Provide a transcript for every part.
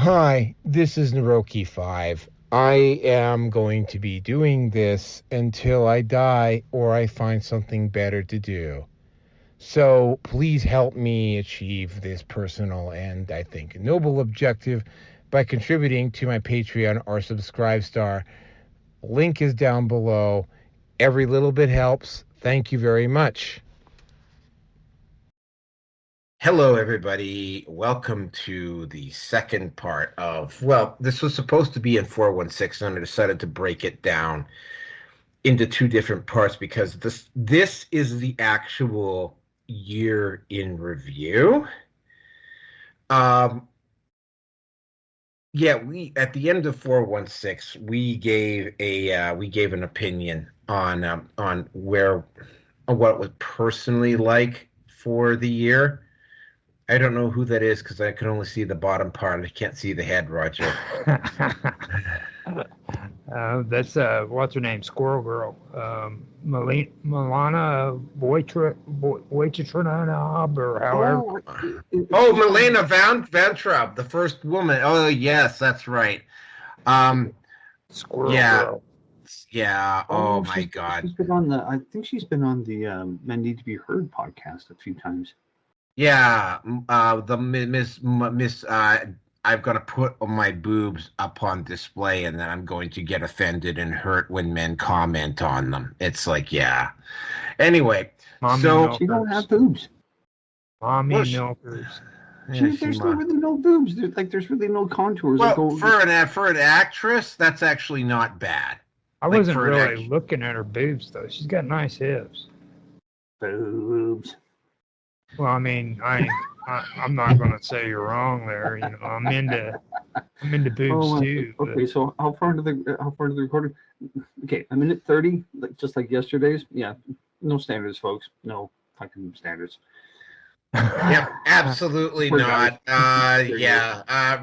Hi, this is Naroki5. I am going to be doing this until I die or I find something better to do. So please help me achieve this personal and, I think, noble objective by contributing to my Patreon or Subscribe Star. Link is down below. Every little bit helps. Thank you very much. Hello, everybody. Welcome to the second part of, well, this was supposed to be in 416, and I decided to break it down into two different parts because this is the actual year in review. Yeah, we at the end of 416, we gave an opinion on what it was personally like for the year. I don't know who that is because I can only see the bottom part. I can't see the head, Roger. That's what's her name? Squirrel Girl. Milana Wojcicki or however. Oh, Milena Van Traub, the first woman. Oh, yes, that's right. Squirrel Yeah, Girl. yeah. Oh my God. She's been on the. I think she's been on the Men Need to Be Heard podcast a few times. Yeah, the Miss. I've got to put my boobs up on display, and then I'm going to get offended and hurt when men comment on them. It's like, yeah. Anyway, Mommy so milkers. She don't have boobs. Mommy milkers. There's really no boobs. There's really no contours. Well, for an actress, that's actually not bad. I wasn't really looking at her boobs though. She's got nice hips. Boobs. Well, I mean, I'm not going to say you're wrong there. You know, I'm into boobs too. Okay, so how far into the recording? Okay, a minute 30, just like yesterday's. Yeah, no standards, folks. No fucking standards. Yep, absolutely not.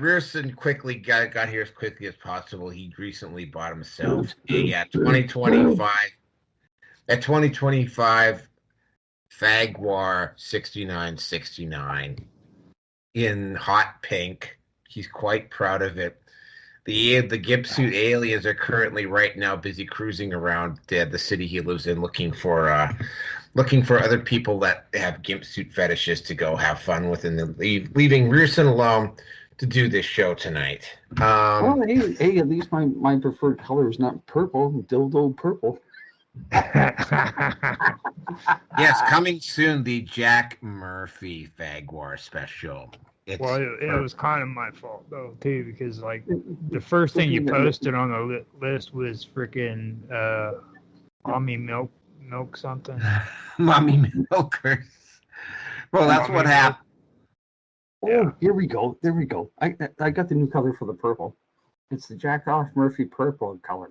Rearson quickly got here as quickly as possible. He recently bought himself a 2025 Jaguar 6969 in hot pink. He's quite proud of it. The gimp suit aliens are currently right now busy cruising around the city he lives in, looking for other people that have gimp suit fetishes to go have fun with, and leaving Rearson alone to do this show tonight. Well, hey, at least my preferred color is not purple, dildo purple. Yes, coming soon, the Jack Murphy Jaguar special. It was kind of my fault though too, because like the first thing you posted on the list was freaking mommy milk something. Mommy milkers. Well, that's what happened. Oh, here we go. There we go. I got the new color for the purple. It's the Jack Off Murphy purple color.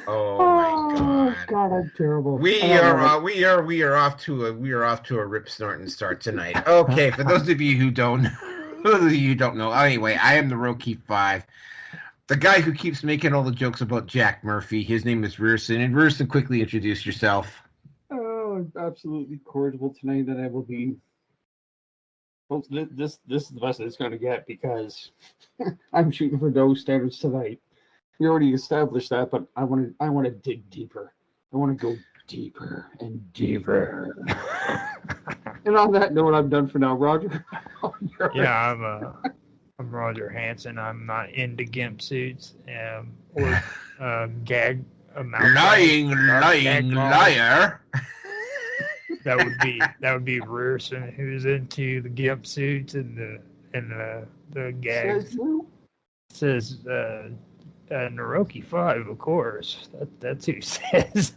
Oh my God! God, I'm terrible. We are off to a rip snorting start tonight. Okay, for those of you who don't know, anyway, I am the Roki 5, the guy who keeps making all the jokes about Jack Murphy. His name is Rearson. And Rearson, quickly introduce yourself. Oh, absolutely cordial tonight that I will be. Folks, this is the best it's going to get because I'm shooting for those standards tonight. We already established that, but I want to dig deeper. I want to go deeper and deeper. And on that note, I'm done for now, Roger. Yeah, I'm Roger Hansen. I'm not into gimp suits or gag. Lying liar. That would be Rearson, who's into the gimp suits and the gags. Says Naroki 5, of course. That's who says.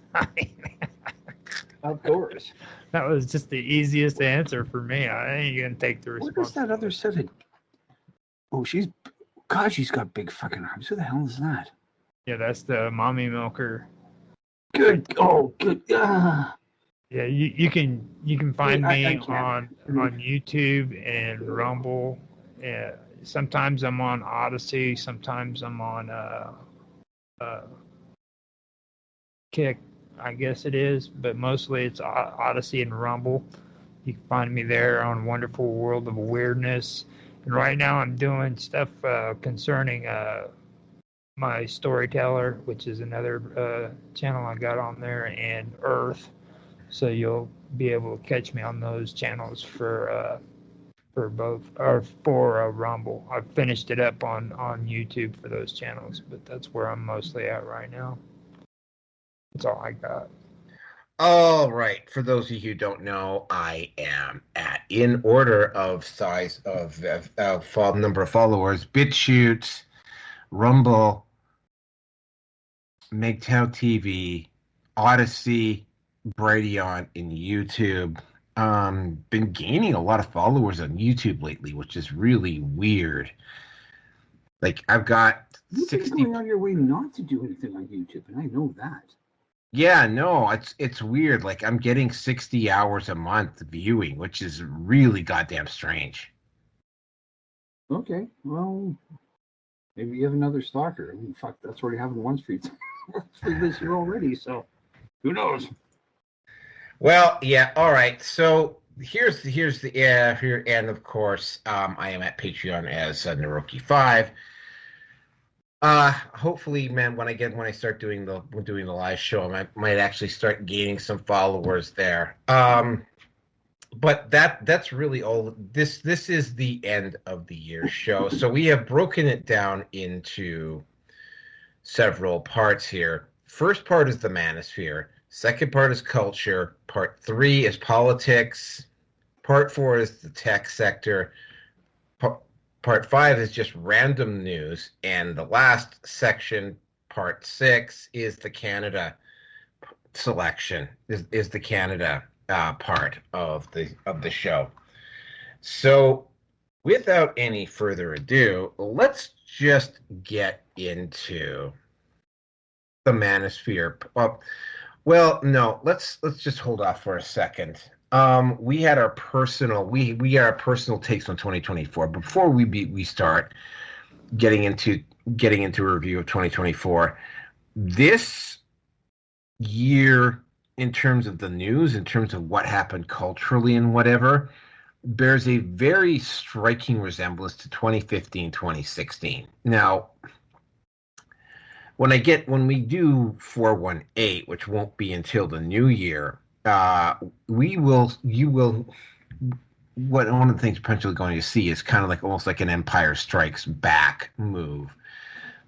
Of course. That was just the easiest answer for me. I ain't gonna take the responsibility. What is that other set of? Oh, she's got big fucking arms. Who the hell is that? Yeah, that's the mommy milker. Good. Oh, good. Yeah, you can find me on YouTube and Rumble. Sometimes I'm on Odyssey. Sometimes I'm on Kick, I guess it is, but mostly it's Odyssey and Rumble. You can find me there on Wonderful World of Weirdness. And right now I'm doing stuff concerning my Storyteller, which is another channel I got on there, and Earth. So you'll be able to catch me on those channels for both, or for Rumble. I've finished it up on YouTube for those channels, but that's where I'm mostly at right now. That's all I got. All right. For those of you who don't know, I am in order of size of number of followers: BitChute, Rumble, MGTOW TV, Odyssey, Brighteon, and YouTube. Been gaining a lot of followers on YouTube lately, which is really weird. Like, I've got You've been going on your way not to do anything on YouTube, and I know that. Yeah, no, it's weird. Like, I'm getting 60 hours a month viewing, which is really goddamn strange. Okay, well, maybe you have another stalker. I mean, fuck, that's already happened once for you for this year already, so who knows? Well, yeah, all right. So here's the here, and of course, I am at Patreon as Naroki5. Hopefully, man, when I start doing the live show, I might actually start gaining some followers there. But that's really all. This is the end of the year show. So we have broken it down into several parts here. First part is the Manosphere. Second part is culture. Part 3 is politics. Part 4 is the tech sector. Part 5 is just random news, and the last section, part 6, is the Canada selection. Is the Canada part of the show. So, without any further ado, let's just get into the Manosphere. Well, no, let's just hold off for a second. We had our personal we our personal takes on 2024. Before we start getting into a review of 2024, this year, in terms of the news, in terms of what happened culturally and whatever, bears a very striking resemblance to 2015, 2016. Now, when we do 418, which won't be until the new year, one of the things potentially going to see is kind of like almost like an Empire Strikes Back move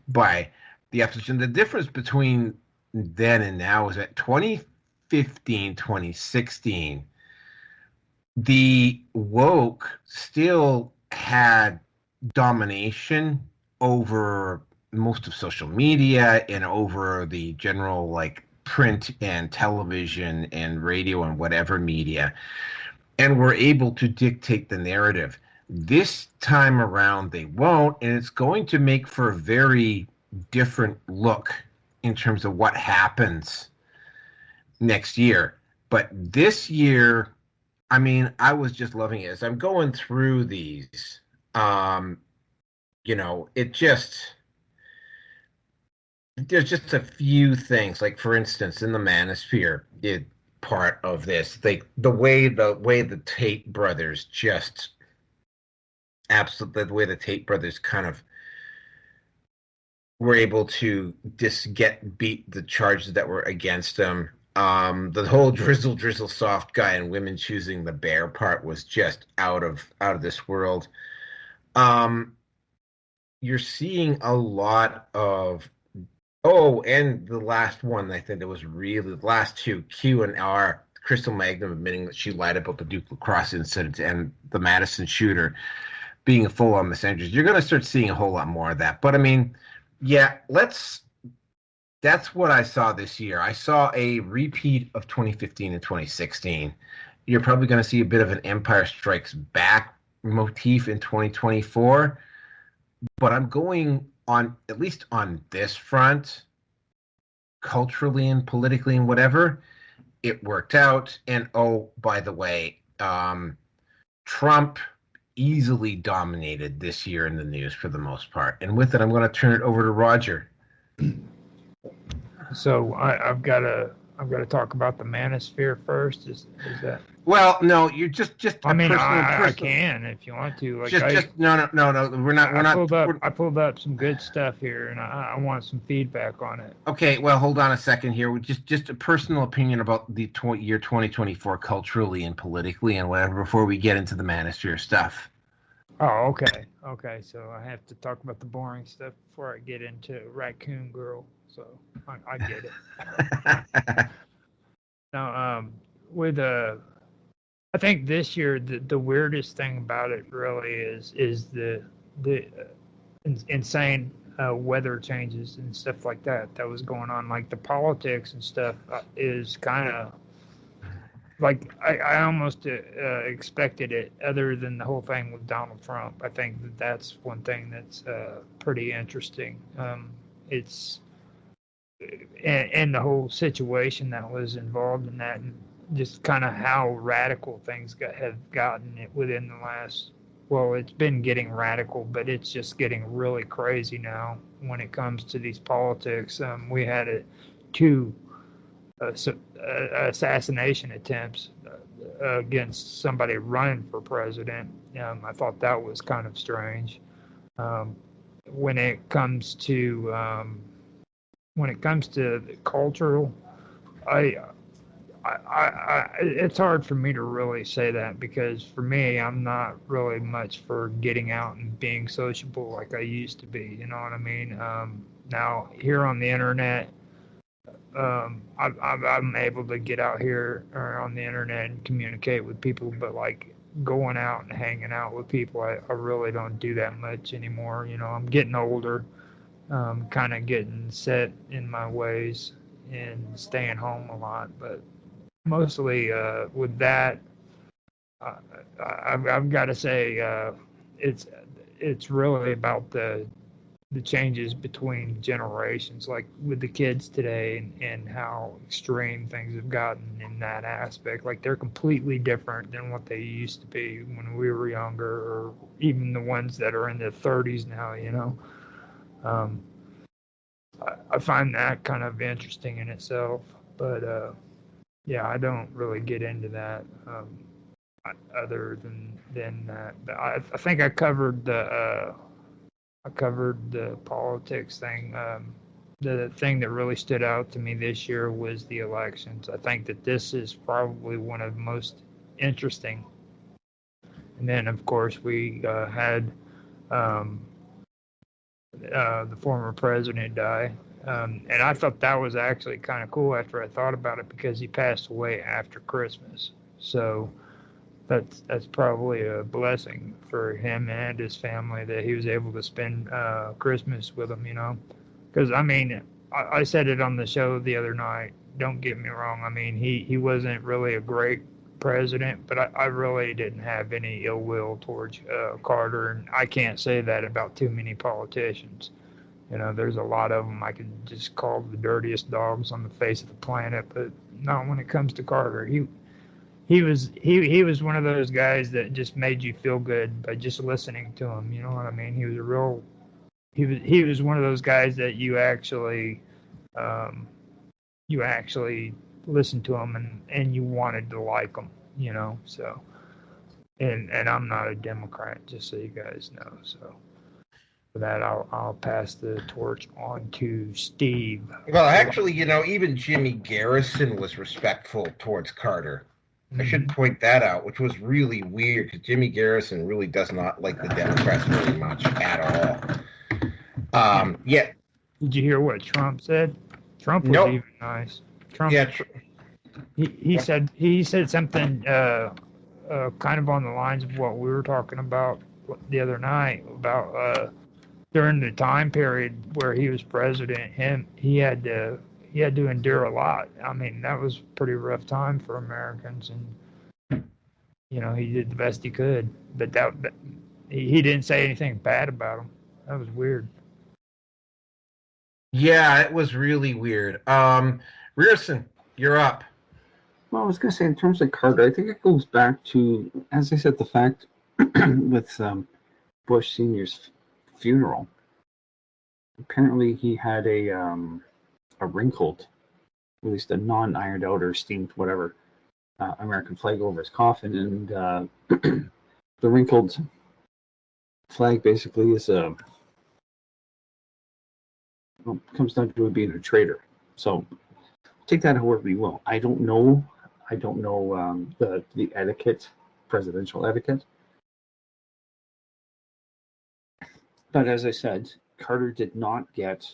by the opposition. The difference between then and now is that 2015, 2016, the woke still had domination over most of social media and over the general, like, print and television and radio and whatever media, and were able to dictate the narrative. This time around they won't, and it's going to make for a very different look in terms of what happens next year. But this year, I mean, I was just loving it. As I'm going through these, there's just a few things, like, for instance, in the Manosphere, part of this, the way the Tate brothers just absolutely, the way the Tate brothers kind of were able to beat the charges that were against them. The whole drizzle soft guy and women choosing the bear part was just out of this world. You're seeing a lot of and the last one, I think that was really the last two, Q and R, Crystal Magnum admitting that she lied about the Duke Lacrosse incident and the Madison shooter being a full-on misandry. You're going to start seeing a whole lot more of that. But I mean, yeah, that's what I saw this year. I saw a repeat of 2015 and 2016. You're probably going to see a bit of an Empire Strikes Back motif in 2024. But I'm going on, at least on this front, culturally and politically and whatever, it worked out. And by the way, Trump easily dominated this year in the news for the most part. And with it, I'm going to turn it over to Roger. So I've got to talk about the Manosphere first. Is that? Well, no, you're just I a mean, personal I person. can if you want to. Like Just no. I pulled up some good stuff here, and I want some feedback on it. Okay, well, hold on a second here. Just a personal opinion about the year 2024 culturally and politically and whatever before we get into the Manosphere stuff. Oh, okay, okay. So I have to talk about the boring stuff before I get into Raccoon Girl. So I get it. Now, with I think this year the weirdest thing about it really is the insane weather changes and stuff like that was going on. Like the politics and stuff is kind of like I almost expected it. Other than the whole thing with Donald Trump, I think that's one thing that's pretty interesting. It's and the whole situation that was involved in that, and just kind of how radical things have gotten it within the last. Well, it's been getting radical, but it's just getting really crazy now when it comes to these politics. We had two assassination attempts against somebody running for president. I thought that was kind of strange. Um, when it comes to the cultural, I, it's hard for me to really say that because for me, I'm not really much for getting out and being sociable like I used to be. You know what I mean? Now here on the internet, I'm able to get out here or on the internet and communicate with people, but like going out and hanging out with people, I really don't do that much anymore. You know, I'm getting older, kind of getting set in my ways and staying home a lot. But mostly with that, uh, I've got to say it's it's really about the changes between generations, like with the kids today, and how extreme things have gotten in that aspect. Like they're completely different than what they used to be when we were younger, or even the ones that are in their 30s now. You know. Um, I find that kind of interesting in itself. But yeah, I don't really get into that other than that. But I think I covered the politics thing. The thing that really stood out to me this year was the elections. I think that this is probably one of the most interesting. And then, of course, we had um, the former president die. And I thought that was actually kind of cool after I thought about it because he passed away after Christmas. So that's probably a blessing for him and his family that he was able to spend Christmas with them, you know. Because, I mean, I said it on the show the other night. Don't get me wrong. I mean, he wasn't really a great president, but I really didn't have any ill will towards Carter. And I can't say that about too many politicians. You know, there's a lot of them I could just call the dirtiest dogs on the face of the planet, but not when it comes to Carter. He was one of those guys that just made you feel good by just listening to him. You know what I mean? He was one of those guys that um, you actually listened to him and you wanted to like him. You know, so and I'm not a Democrat, just so you guys know. So for that, I'll pass the torch on to Steve. Well, actually, even Jimmy Garrison was respectful towards Carter. I should Mhm. point that out, which was really weird because Jimmy Garrison really does not like the Democrats very much at all. Yeah, Did you hear what Trump said? Trump was nope. even nice. Trump Yeah, he said something kind of on the lines of what we were talking about the other night about during the time period where he was president. He had to endure a lot. I mean, that was a pretty rough time for Americans, and you know he did the best he could. But he didn't say anything bad about him. That was weird. yeah, it was really weird. Rearson, you're up. Well, I was going to say, in terms of Carter, I think it goes back to, as I said, the fact with Bush Sr.'s funeral. Apparently, he had a wrinkled, at least a non-ironed out or steamed whatever, American flag over his coffin, and the wrinkled flag basically is comes down to it being a traitor. So take that however you will. I don't know the etiquette, presidential etiquette. But as I said, Carter did not get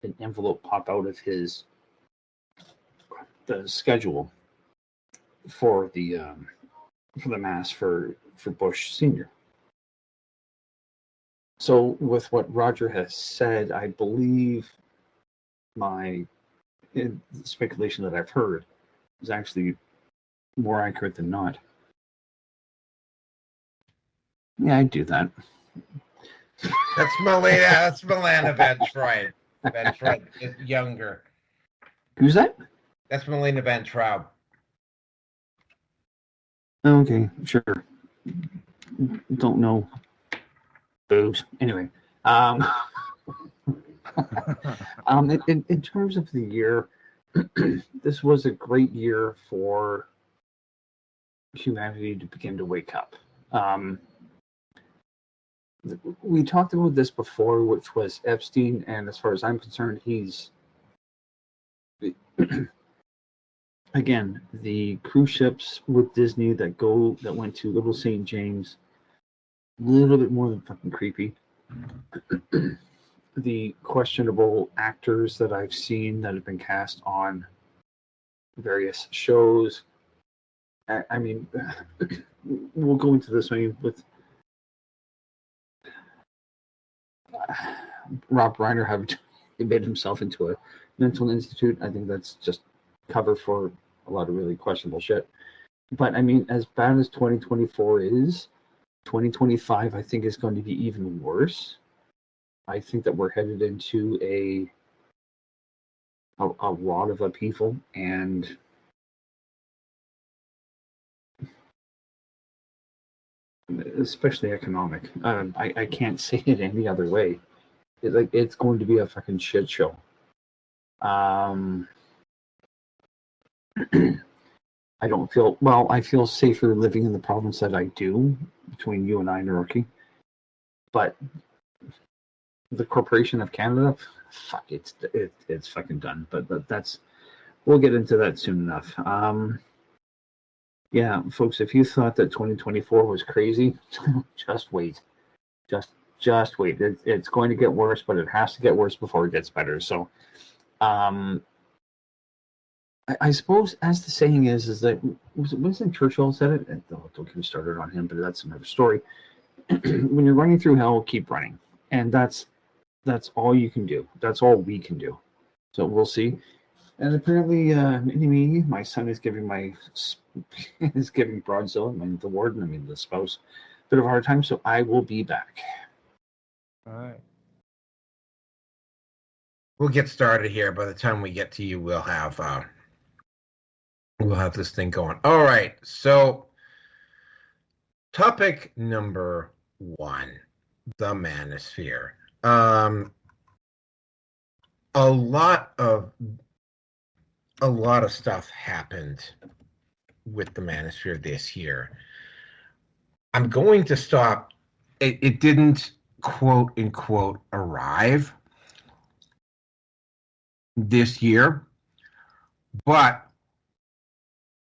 an envelope pop out of the schedule for the mass for Bush Senior. So with what Roger has said, I believe my speculation that I've heard is actually more accurate than not. Yeah, I'd do that. That's Milena. That's Milena Van Traub. Van Traub is younger. Who's that? That's Milena Van Traub. Okay, sure. Don't know. Boobs. Anyway, in terms of the year, this was a great year for humanity to begin to wake up. We talked about this before, which was Epstein, and as far as I'm concerned, he's again the cruise ships with Disney that went to Little St. James, a little bit more than fucking creepy. The questionable actors that I've seen that have been cast on various shows. I mean, we'll go into this one with Rob Reiner having made himself into a mental institute. I think that's just cover for a lot of really questionable shit. But I mean, as bad as 2024 is, 2025 I think is going to be even worse. I think that we're headed into a lot of upheaval, and especially economic. I can't say it any other way. It's going to be a fucking shit show. I don't feel well. I feel safer living in the province that I do, between you and I, Naruki. But the Corporation of Canada, fuck, it's fucking done. But that's, we'll get into that soon enough. Yeah, folks, if you thought that 2024 was crazy, just wait. Just wait. It's going to get worse, but it has to get worse before it gets better. So, I suppose, as the saying is that Winston Churchill said it. Don't get me started on him, but that's another story. When you're running through hell, keep running, and that's all you can do. That's all we can do. So we'll see. And apparently, me, my son is giving Broadzilla, the warden, the spouse, a bit of a hard time. So I will be back. All right. We'll get started here. By the time we get to you, we'll have this thing going. All right. So, topic number 1, the Manosphere. A lot of stuff happened with the Manosphere this year. I'm going to stop. It didn't, quote unquote, arrive this year, but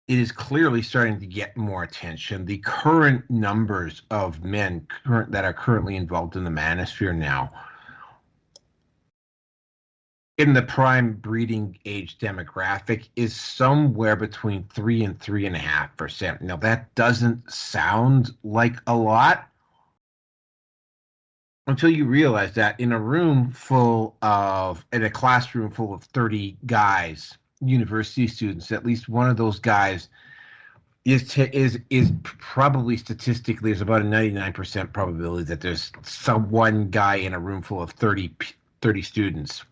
it is clearly starting to get more attention. The current numbers of men that are currently involved in the Manosphere now, in the prime breeding age demographic, is somewhere between 3 and 3.5%. Now, that doesn't sound like a lot until you realize that in a classroom full of 30 guys, university students, at least one of those guys is probably statistically, there's about a 99% probability that there's one guy in a room full of 30 students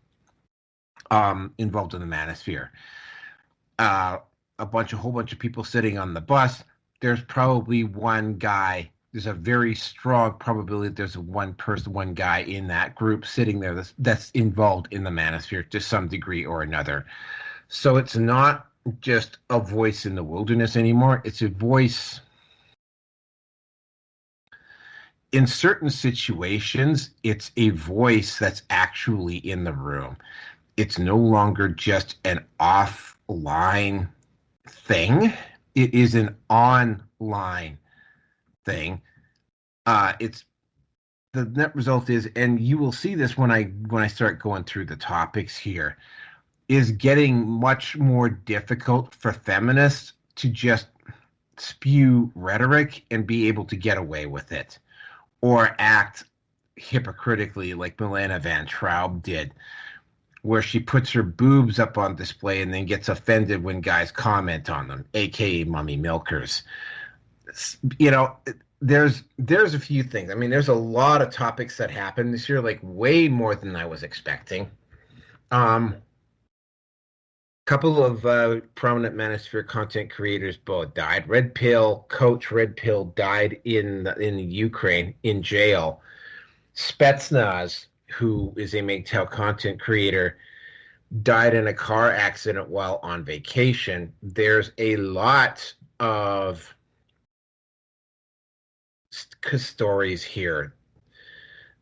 involved in the Manosphere. A whole bunch of people sitting on the bus. There's probably one guy. There's a very strong probability that there's one guy in that group sitting there that's involved in the Manosphere to some degree or another. So it's not just a voice in the wilderness anymore. It's a voice in certain situations. It's a voice that's actually in the room. It's no longer just an offline thing. It is an online thing. It's the net result is, and you will see this when I start going through the topics here, is getting much more difficult for feminists to just spew rhetoric and be able to get away with it, or act hypocritically like Milena Van Traub did, where she puts her boobs up on display and then gets offended when guys comment on them, aka mummy milkers. You know, there's a few things. I mean, there's a lot of topics that happened this year, like way more than I was expecting. Couple of prominent Manosphere content creators both died. Coach Red Pill died in the Ukraine in jail. Spetsnaz, who is a MGTOW content creator, died in a car accident while on vacation. There's a lot of stories here,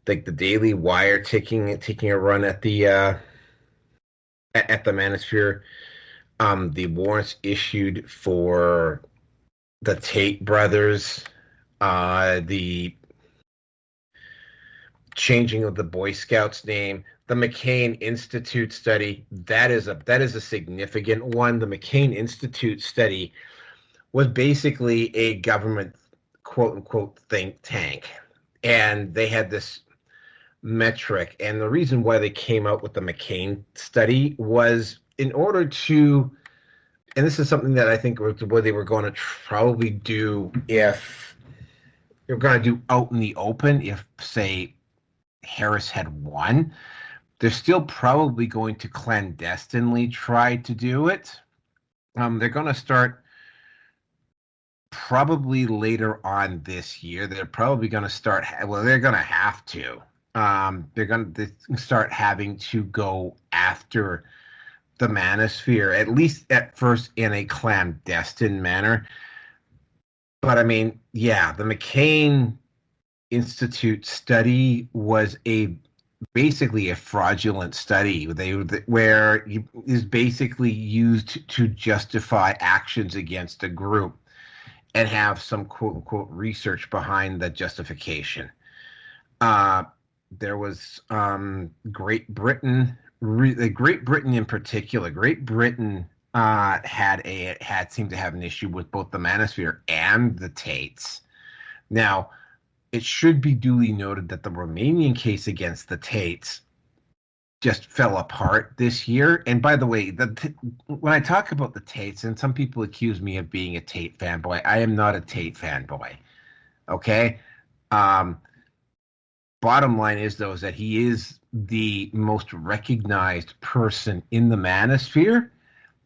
like the Daily Wire taking a run at the Manosphere. The warrants issued for the Tate brothers, the changing of the Boy Scouts name, the McCain Institute study. That is a significant one. The McCain Institute study was basically a government quote unquote think tank, and they had this metric, and the reason why they came out with the McCain study was in order to, and this is something that I think what they were going to probably do if they were going to do out in the open, if say Harris had won. They're still probably going to clandestinely try to do it. They're going to start probably later on this year. They're probably going to start, well, they're going to have to. They're going to start having to go after the Manosphere, at least at first in a clandestine manner. But I mean, yeah, the McCain Institute study was basically a fraudulent study. Where is basically used to justify actions against a group and have some quote unquote research behind the justification. There was Great Britain. Great Britain in particular. Great Britain had seemed to have an issue with both the Manosphere and the Tates. Now, it should be duly noted that the Romanian case against the Tates just fell apart this year. And by the way, when I talk about the Tates, and some people accuse me of being a Tate fanboy, I am not a Tate fanboy. Okay? Bottom line is, though, is that he is the most recognized person in the Manosphere,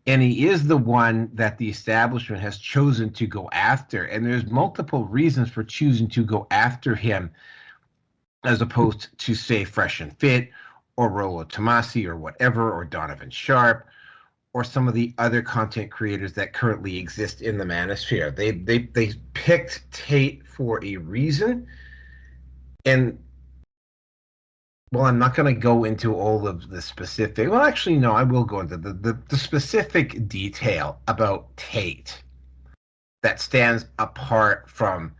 and he is the one that the establishment has chosen to go after. And there's multiple reasons for choosing to go after him, as opposed to, say, Fresh and Fit, or Rollo Tomasi, or whatever, or Donovan Sharp, or some of the other content creators that currently exist in the Manosphere. They picked Tate for a reason, and well, I'm not going to go into all of the specific. Well, actually, no, I will go into the specific detail about Tate that stands apart from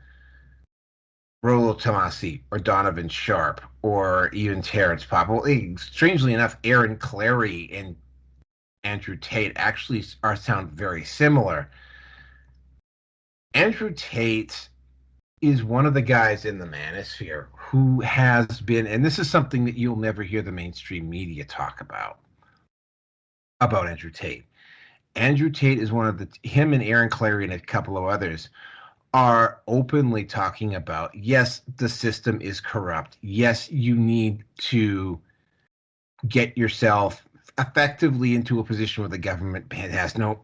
Rollo Tomasi or Donovan Sharp or even Terrence Popp. Well, strangely enough, Aaron Clary and Andrew Tate actually sound very similar. Andrew Tate is one of the guys in the Manosphere who has been, and this is something that you'll never hear the mainstream media talk about Andrew Tate. Andrew Tate is him and Aaron Clary and a couple of others are openly talking about, yes, the system is corrupt. Yes, you need to get yourself effectively into a position where the government has no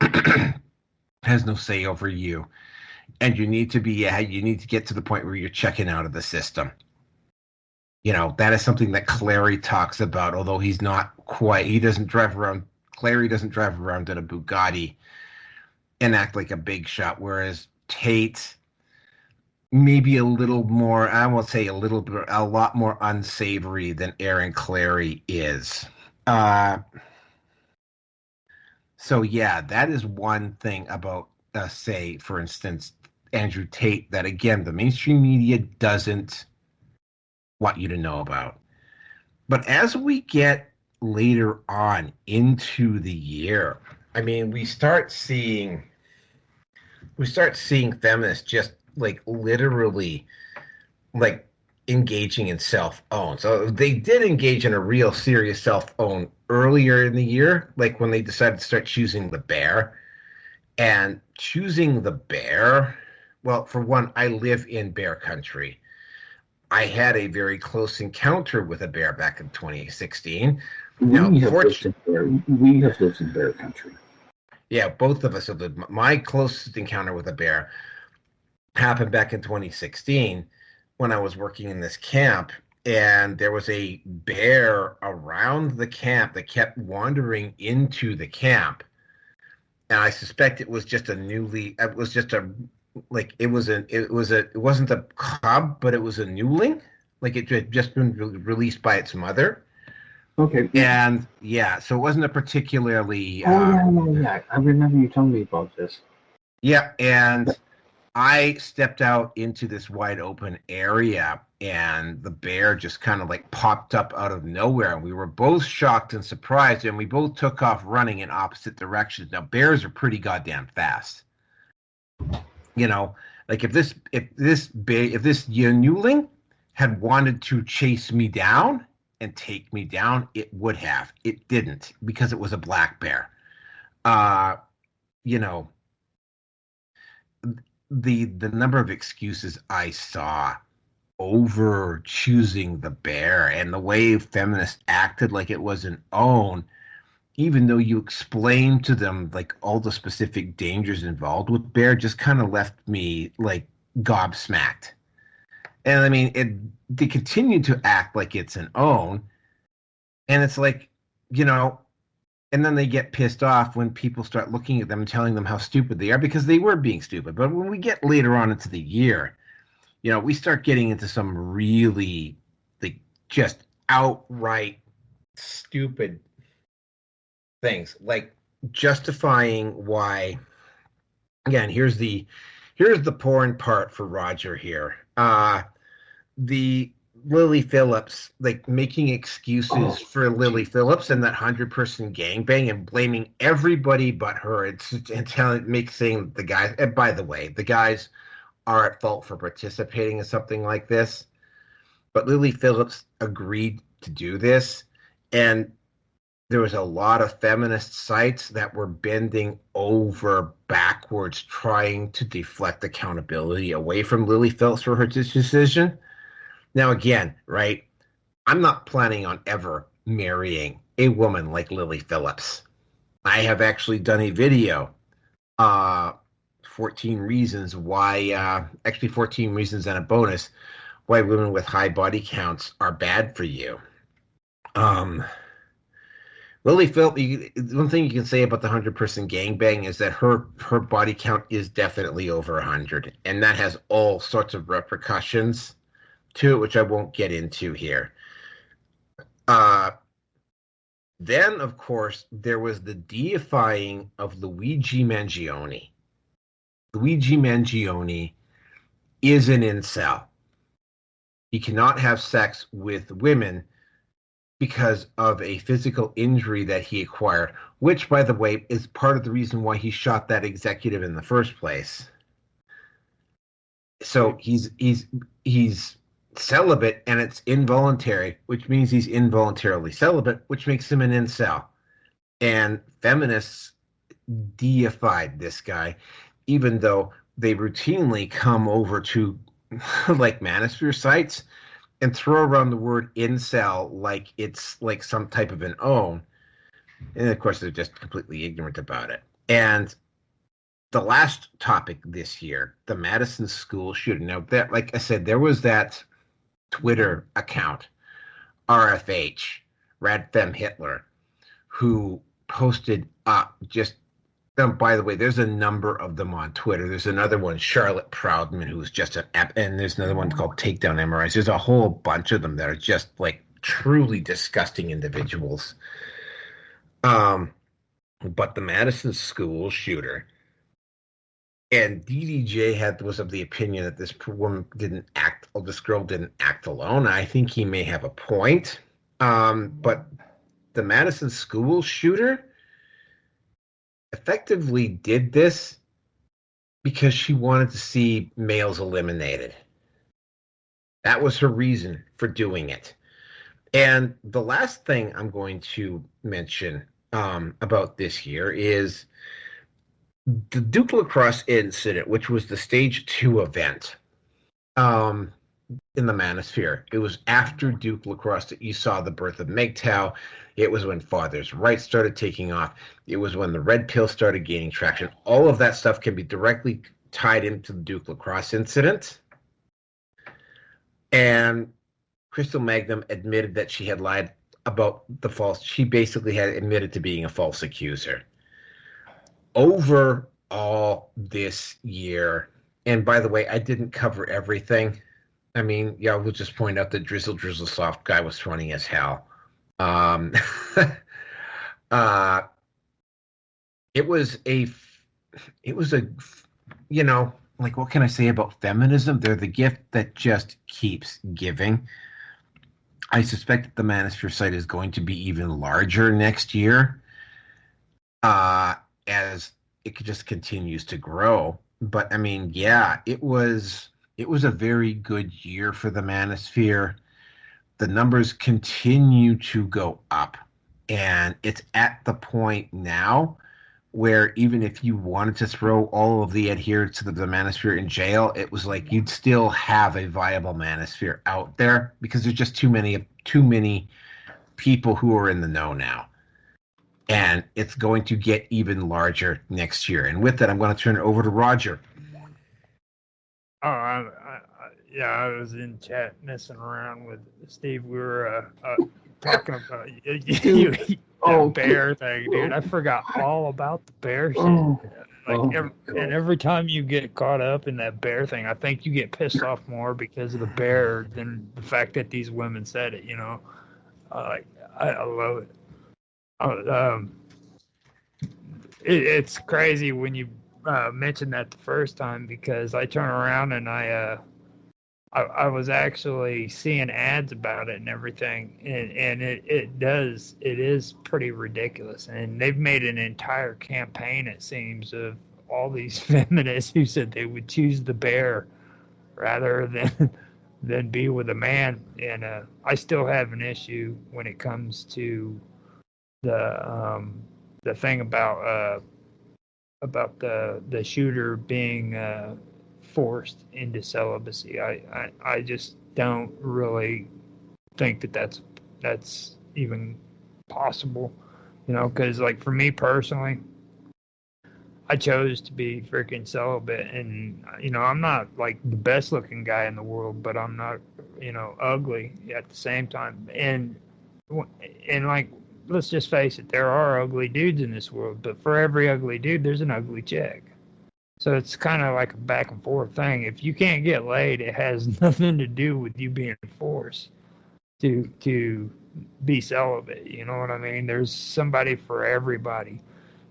say over you. And you need to get to the point where you're checking out of the system. You know, that is something that Clary talks about, although he doesn't drive around Clary doesn't drive around in a Bugatti and act like a big shot, whereas Tate maybe a little more, I won't say a lot more unsavory than Aaron Clary is. So yeah, that is one thing about, say, for instance, Andrew Tate that, again, the mainstream media doesn't want you to know about. But as we get later on into the year, I mean, we start seeing feminists just like literally like engaging in self-own. So they did engage in a real serious self-own earlier in the year, like when they decided to start choosing the bear. And choosing the bear, well, for one, I live in bear country. I had a very close encounter with a bear back in 2016. We have lived in bear country. Yeah, both of us have lived. My closest encounter with a bear happened back in 2016 when I was working in this camp, and there was a bear around the camp that kept wandering into the camp. And I suspect it was just it wasn't a cub, but it was a newling. Like it had just been released by its mother. Okay. And yeah, so it wasn't a particularly. Yeah. I remember you telling me about this. Yeah, and I stepped out into this wide open area, and the bear just kind of like popped up out of nowhere. And we were both shocked and surprised, and we both took off running in opposite directions. Now, bears are pretty goddamn fast. You know, like if this newling had wanted to chase me down and take me down, it would have. It didn't, because it was a black bear. You know, the number of excuses I saw over choosing the bear and the way feminists acted like it was an own, even though you explained to them like all the specific dangers involved with bear, just kind of left me like gobsmacked. And I mean, they continue to act like it's an own, and it's like, you know, and then they get pissed off when people start looking at them and telling them how stupid they are, because they were being stupid. But when we get later on into the year, you know, we start getting into some really like just outright stupid things, like justifying why. Again, here's the porn part for Roger here. The Lily Phillips, like making excuses for Lily Phillips and that 100-person gangbang and blaming everybody but her. It's saying the guys. And by the way, the guys are at fault for participating in something like this, but Lily Phillips agreed to do this, and there was a lot of feminist sites that were bending over backwards trying to deflect accountability away from Lily Phillips for her decision. Now, again, right, I'm not planning on ever marrying a woman like Lily Phillips. I have actually done a video, 14 reasons why, 14 reasons and a bonus, why women with high body counts are bad for you. Lily Phillips, one thing you can say about the 100-person gangbang is that her body count is definitely over 100, and that has all sorts of repercussions to it, which I won't get into here. Then, of course, there was the deifying of Luigi Mangione. Luigi Mangione is an incel. He cannot have sex with women because of a physical injury that he acquired, which, by the way, is part of the reason why he shot that executive in the first place. So he's celibate, and it's involuntary, which means he's involuntarily celibate, which makes him an incel. And feminists deified this guy, even though they routinely come over to like Manosphere sites and throw around the word incel like it's like some type of an own. And of course, they're just completely ignorant about it. And the last topic this year, the Madison school shooting. Now, that, like I said, there was that Twitter account, RFH, Radfem Hitler, who posted up just. By the way, there's a number of them on Twitter. There's another one, Charlotte Proudman, who's just an app, and there's another one called Takedown MRIs. There's a whole bunch of them that are just like truly disgusting individuals. But the Madison school shooter and DDJ was of the opinion that this woman didn't act, or this girl didn't act alone. I think he may have a point. But the Madison school shooter effectively did this because she wanted to see males eliminated. That was her reason for doing it. And the last thing I'm going to mention about this year is the Duke Lacrosse incident, which was the stage 2 event in the Manosphere. It was after Duke Lacrosse that you saw the birth of MGTOW. It was when Father's Rights started taking off. It was when the Red Pill started gaining traction. All of that stuff can be directly tied into the Duke Lacrosse incident. And Crystal Magnum admitted that she had lied about the false. She basically had admitted to being a false accuser. Overall this year, and by the way, I didn't cover everything. I mean, yeah, we'll just point out that Drizzle Soft guy was funny as hell. It was a, you know, like, what can I say about feminism? They're the gift that just keeps giving. I suspect that the Manosphere site is going to be even larger next year as it just continues to grow. But I mean, yeah, it was a very good year for the Manosphere. The numbers continue to go up, and it's at the point now where even if you wanted to throw all of the adherents to the Manosphere in jail, it was like you'd still have a viable Manosphere out there because there's just too many people who are in the know now. And it's going to get even larger next year. And with that, I'm going to turn it over to Roger. Oh, yeah, I was in chat messing around with Steve. We were talking about the bear thing, dude. I forgot all about the bear shit. Every time you get caught up in that bear thing, I think you get pissed off more because of the bear than the fact that these women said it. You know, I love it. It's crazy when you mentioned that the first time because I turn around and I was actually seeing ads about it and everything, and it is pretty ridiculous. And they've made an entire campaign, it seems, of all these feminists who said they would choose the bear rather than be with a man. And I still have an issue when it comes to the thing about the shooter being forced into celibacy. I just don't really think that that's even possible, you know, because like for me personally, I chose to be freaking celibate, and you know, I'm not like the best looking guy in the world, but I'm not, you know, ugly at the same time. And like, let's just face it, there are ugly dudes in this world, but for every ugly dude, there's an ugly chick. So it's kind of like a back and forth thing. If you can't get laid, it has nothing to do with you being forced to be celibate. You know what I mean? There's somebody for everybody.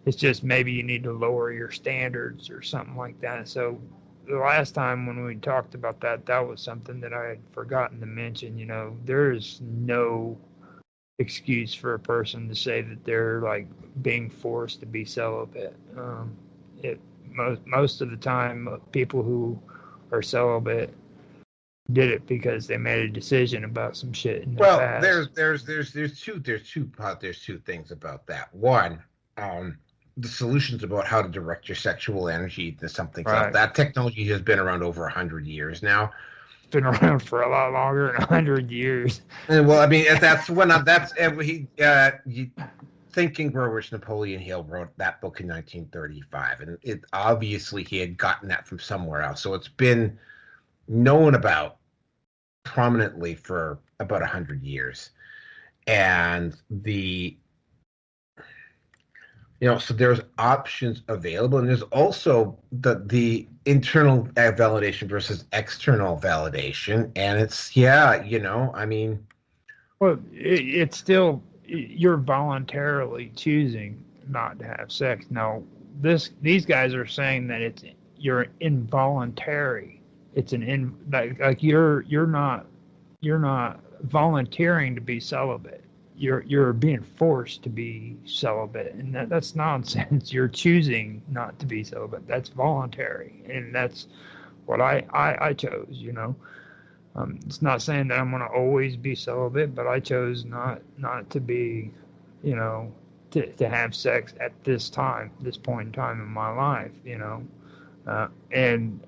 It's just maybe you need to lower your standards or something like that. So the last time when we talked about that, that was something that I had forgotten to mention. You know, there is no excuse for a person to say that they're like being forced to be celibate. Most of the time, people who are celibate did it because they made a decision about some shit in the past. There's two things about that. One, the solutions about how to direct your sexual energy to something else. That technology has been around over 100 years now. It's been around for a lot longer than 100 years. And, well, I mean, Think and Grow Rich. Napoleon Hill wrote that book in 1935, and it obviously he had gotten that from somewhere else. So it's been known about prominently for about 100 years. And So there's options available, and there's also the internal validation versus external validation, and it's I mean, Well, it's still you're voluntarily choosing not to have sex. Now, these guys are saying that you're involuntary. It's like you're not volunteering to be celibate. You're being forced to be celibate, and that's nonsense. You're choosing not to be celibate. That's voluntary, and that's what I chose. It's not saying that I'm going to always be celibate, but I chose not to be, to have sex at this point in time in my life. And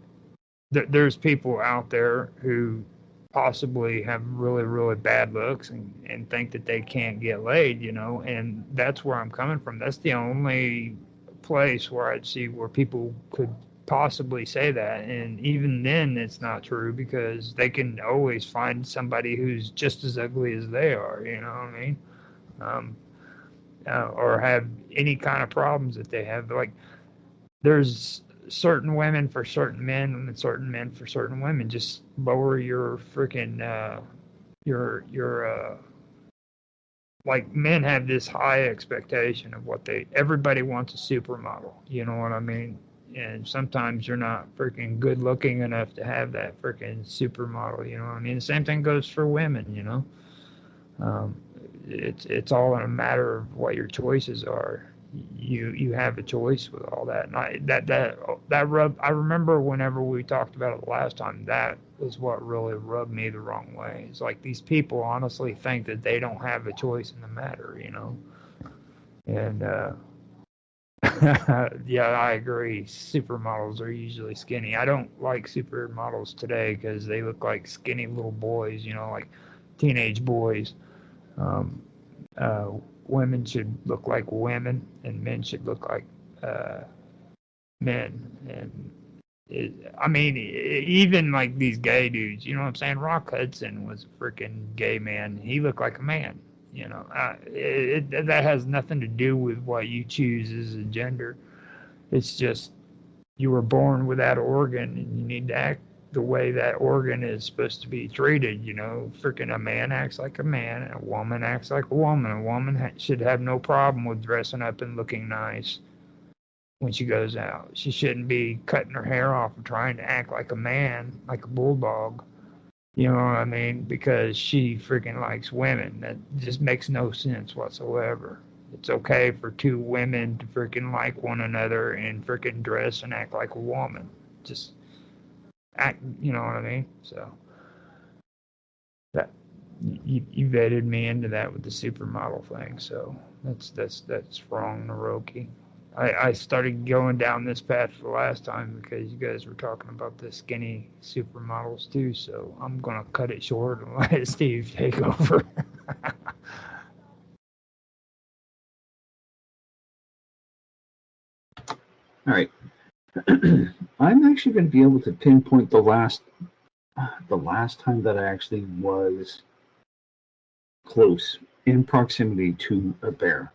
there's people out there who possibly have really, really bad looks and think that they can't get laid, and that's where I'm coming from. That's the only place where I'd see where people could possibly say that. And even then, it's not true because they can always find somebody who's just as ugly as they are, you know what I mean? Um, or have any kind of problems that they have. Like, there's certain women for certain men and certain men for certain women. Just lower your freaking your like, men have this high expectation of what everybody wants a supermodel, you know what I mean? And sometimes you're not freaking good looking enough to have that freaking supermodel, you know what I mean? The same thing goes for women. um, it's all in a matter of what your choices are. You have a choice with all that, and I remember whenever we talked about it the last time, that was what really rubbed me the wrong way. It's like these people honestly think that they don't have a choice in the matter. And yeah, I agree. Supermodels are usually skinny. I don't like supermodels today because they look like skinny little boys, like teenage boys. Um, uh, Women should look like women, and men should look like uh, men. And I mean, even like these gay dudes, you know what I'm saying? Rock Hudson was a freaking gay man. He looked like a man. That has nothing to do with what you choose as a gender. It's just you were born with that organ, and you need to act the way that organ is supposed to be treated. Freaking a man acts like a man, and a woman acts like a woman. A woman should have no problem with dressing up and looking nice when she goes out. She shouldn't be cutting her hair off and trying to act like a man, like a bulldog. You know what I mean? Because she freaking likes women. That just makes no sense whatsoever. It's okay for two women to freaking like one another and freaking dress and act like a woman. Just act, you know what I mean? So that you vetted me into that with the supermodel thing. So that's wrong, Naroki. I started going down this path the last time because you guys were talking about the skinny supermodels too. So I'm gonna cut it short and let Steve take over. All right. I'm actually going to be able to pinpoint the last time that I actually was close in proximity to a bear.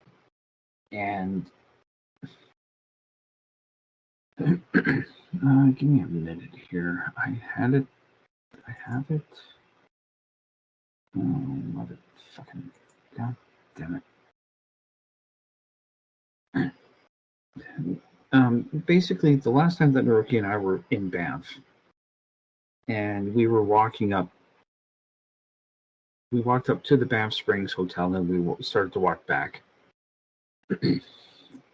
And give me a minute here. I have it. Oh, mother fucking, god damn it. Basically, the last time that Naroki and I were in Banff, and we walked up to the Banff Springs Hotel, and we started to walk back.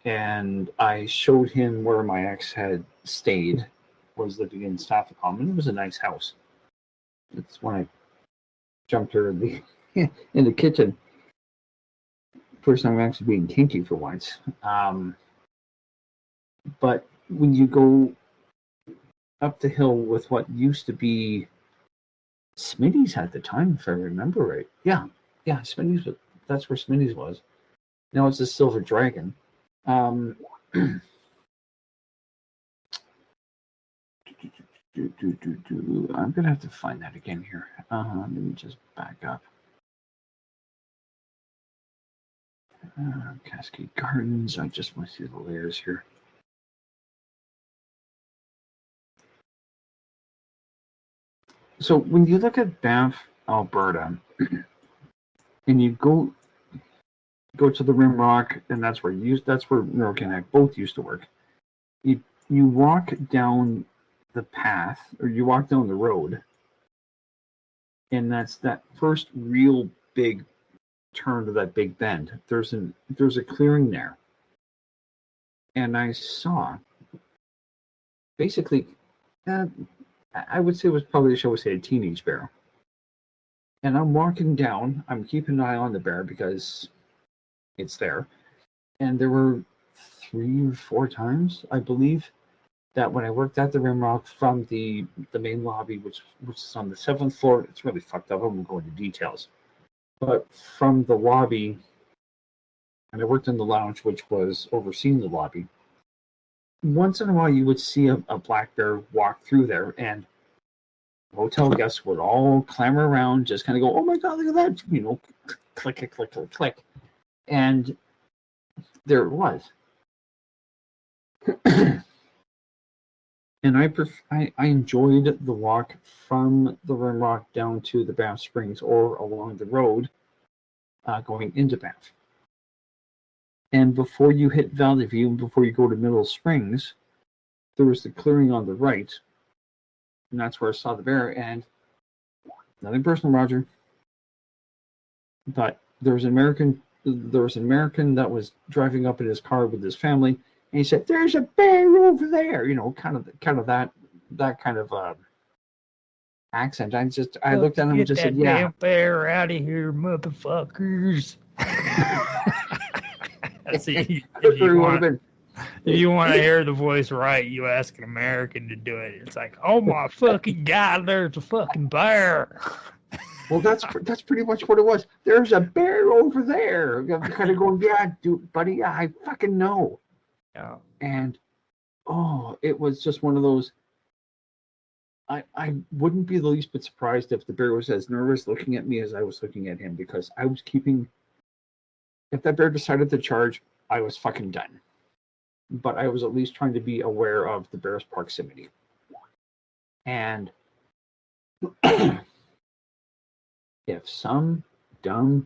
And I showed him where my ex had stayed, was living in Stathacom, and it was a nice house. That's when I jumped her in the in the kitchen. First time I'm actually being kinky for once. But when you go up the hill with what used to be Smitty's at the time, if I remember right. Yeah, Smitty's. That's where Smitty's was. Now it's a Silver Dragon. I'm gonna have to find that again here. Let me just back up. Cascade Gardens. I just want to see the layers here. So when you look at Banff, Alberta, and you go to the Rimrock, and that's where Neurokinetic both used to work. You walk down the path, or you walk down the road, and that's that first real big turn to that big bend. There's a clearing there, and I saw basically, I would say it was probably, shall we say, a teenage bear. And I'm walking down. I'm keeping an eye on the bear because it's there. And there were 3 or 4 times, I believe, that when I worked at the Rimrock from the main lobby, which is on the 7th floor, it's really fucked up. I won't go into details. But from the lobby, and I worked in the lounge, which was overseeing the lobby, once in a while you would see a black bear walk through there, and hotel guests would all clamor around, just kind of go, "Oh my God, look at that!" Click, click, click, click, click, and there it was. And I enjoyed the walk from the Rimrock down to the Banff Springs or along the road going into Banff. And before you hit Valley View and before you go to Middle Springs, there was the clearing on the right, and that's where I saw the bear. And nothing personal, Roger, but there was an American that was driving up in his car with his family, and he said, "There's a bear over there," kind of that kind of accent. I looked at him and just said, "Yeah, damn bear out of here, motherfuckers." See, if you want to hear the voice right, you ask an American to do it. It's like, "Oh my fucking God, there's a fucking bear." Well, that's pretty much what it was. There's a bear over there. I'm kind of going, "Yeah, dude, buddy, yeah, I fucking know." Yeah. And it was just one of those. I wouldn't be the least bit surprised if the bear was as nervous looking at me as I was looking at him, because I was keeping. If that bear decided to charge, I was fucking done. But I was at least trying to be aware of the bear's proximity. And if some dumb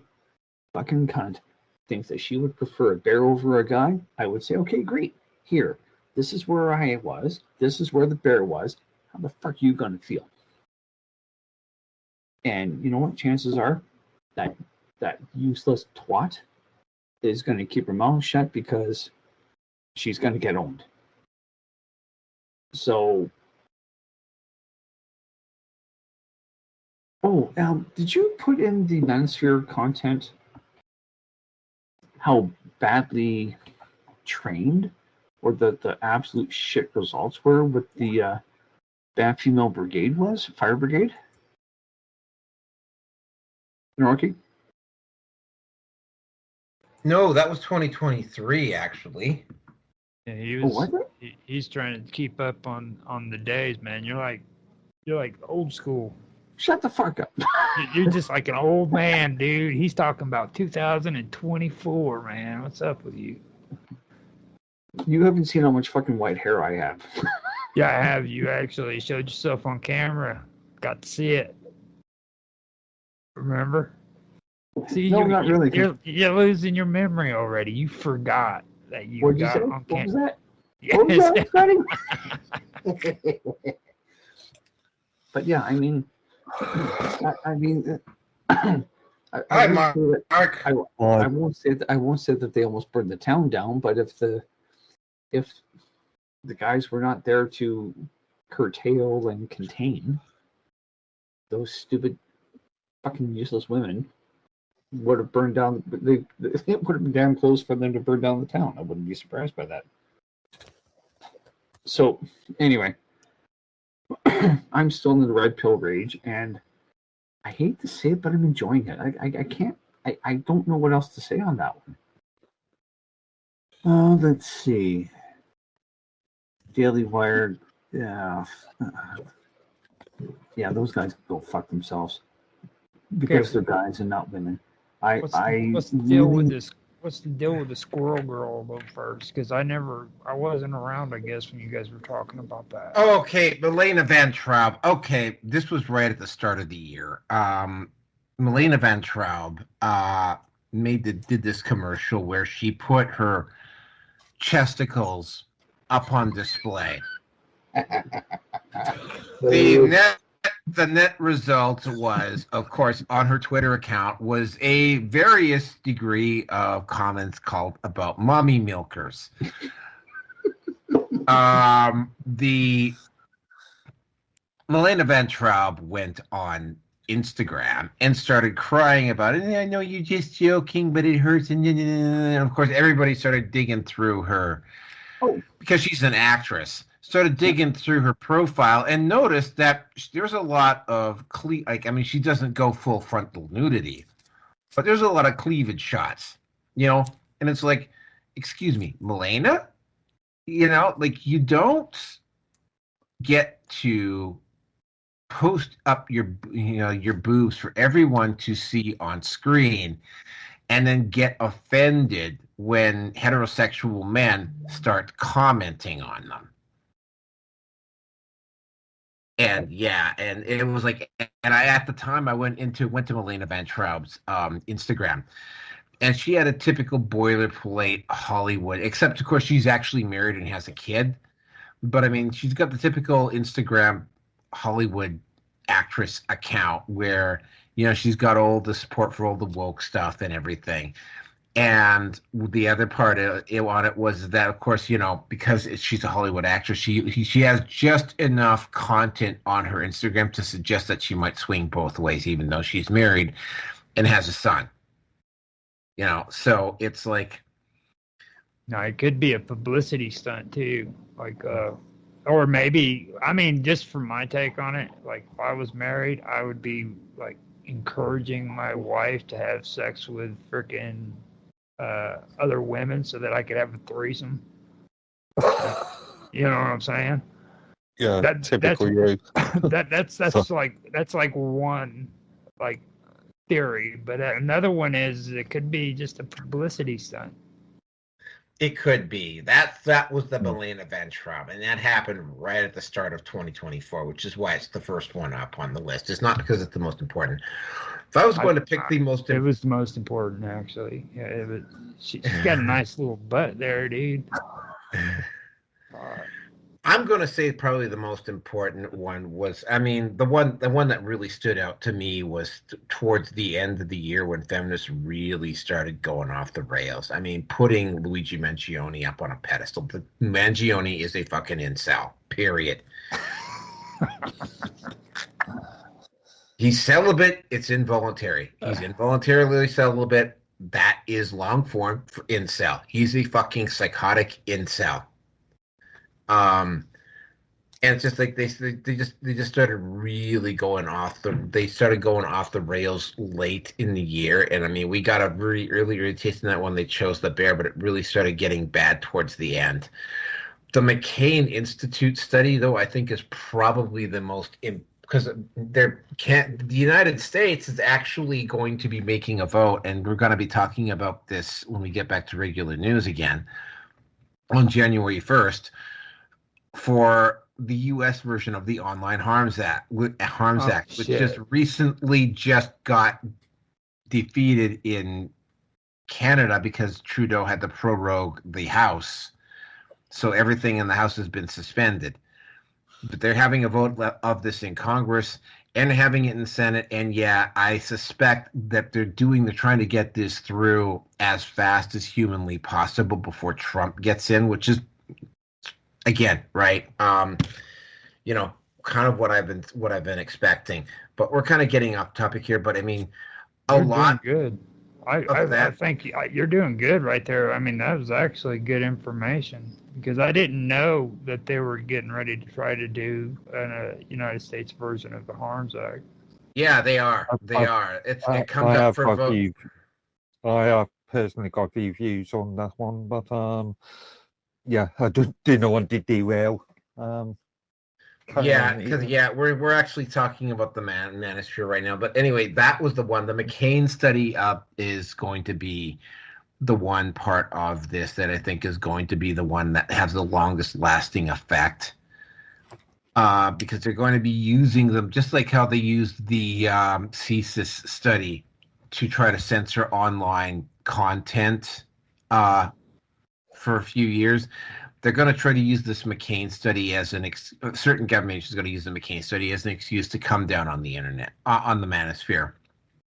fucking cunt thinks that she would prefer a bear over a guy, I would say, okay, great. Here, this is where I was. This is where the bear was. How the fuck are you going to feel? And you know what? Chances are that useless twat is going to keep her mouth shut because she's going to get owned. So, did you put in the Manosphere content how badly trained or the absolute shit results were with the Banff Female Brigade Fire Brigade? Norky? No, that was 2023, actually. Yeah, he's trying to keep up on the days, man. You're like old school. Shut the fuck up. You're just like an old man, dude. He's talking about 2024, man. What's up with you? You haven't seen how much fucking white hair I have. Yeah, I have. You actually showed yourself on camera. Got to see it. Remember? See, no, not really. You're losing your memory already. You forgot that you What'd got you say? on camera. What was that? Yes. What was that? But yeah, I mean, Hi, Mark. I won't say that they almost burned the town down, but if the guys were not there to curtail and contain, those stupid fucking useless women would have burned down. It would have been damn close for them to burn down the town. I wouldn't be surprised by that. So anyway, I'm still in the red pill rage, and I hate to say it, but I'm enjoying it. I can't. I don't know what else to say on that one. Let's see. Daily Wire. Yeah. Yeah, those guys can go fuck themselves because they're guys and not women. What's the deal with what's the deal with the Squirrel Girl though first? Because I wasn't around, I guess, when you guys were talking about that. Oh, okay, Milena Van Traub. Okay, this was right at the start of the year. Milena Van Traub did this commercial where she put her chesticles up on display. The net result was, of course, on her Twitter account was a various degree of comments called about mommy milkers. The Milena Van Traub went on Instagram and started crying about it. I know you're just joking, but it hurts. And of course, everybody started digging through her because she's an actress. Started digging through her profile and noticed that there's a lot of she doesn't go full frontal nudity, but there's a lot of cleavage shots, and it's like, excuse me, Milena, you don't get to post up your boobs for everyone to see on screen and then get offended when heterosexual men start commenting on them. And it was like, and at the time I went to Milena Van Traub's Instagram, and she had a typical boilerplate Hollywood, except of course she's actually married and has a kid. But I mean, she's got the typical Instagram Hollywood actress account where she's got all the support for all the woke stuff and everything. And the other part on it was that, of course, because she's a Hollywood actress, she has just enough content on her Instagram to suggest that she might swing both ways, even though she's married and has a son. So it's like, no, it could be a publicity stunt too, or maybe, just from my take on it, like if I was married, I would be like encouraging my wife to have sex with freaking other women so that I could have a threesome. You know what I'm saying? Yeah, typical you. That's like one theory, but another one is it could be just a publicity stunt. It could be. That was the Milena Van Traub, and that happened right at the start of 2024, which is why it's the first one up on the list. It's not because it's the most important. If I was going to pick the most... It was the most important, actually. Yeah, it was. She's got a nice little butt there, dude. I'm going to say probably the most important one was, the one that really stood out to me was towards the end of the year when feminists really started going off the rails. Putting Luigi Mangione up on a pedestal. Mangione is a fucking incel, period. He's celibate. It's involuntary. He's involuntarily celibate. That is long form for incel. He's a fucking psychotic incel. And it's just like they just started really going off the rails late in the year. And we got a very early taste in that when they chose the bear, but it really started getting bad towards the end. The McCain Institute study, though, I think is probably the most because the United States is actually going to be making a vote, and we're going to be talking about this when we get back to regular news again on January 1st for the U.S. version of the Online Harms Act, which just recently got defeated in Canada because Trudeau had to prorogue the House. So everything in the House has been suspended. But they're having a vote of this in Congress and having it in the Senate. And I suspect that they're trying to get this through as fast as humanly possible before Trump gets in, which is, again, right. Kind of what I've been expecting. But we're kind of getting off topic here. But You're doing good. I think you're doing good right there. That was actually good information because I didn't know that they were getting ready to try to do a United States version of the Harms Act. Yeah, they are. It comes up for vote. I have personally got a few views on that one, but I didn't want to derail. We're actually talking about the Manosphere right now. But anyway, that was the one. The McCain study is going to be the one part of this that I think is going to be the one that has the longest lasting effect. Because they're going to be using them just like how they used the CSIS study to try to censor online content for a few years. They're going to try to use this McCain study as certain government is going to use the McCain study as an excuse to come down on the internet, on the Manosphere.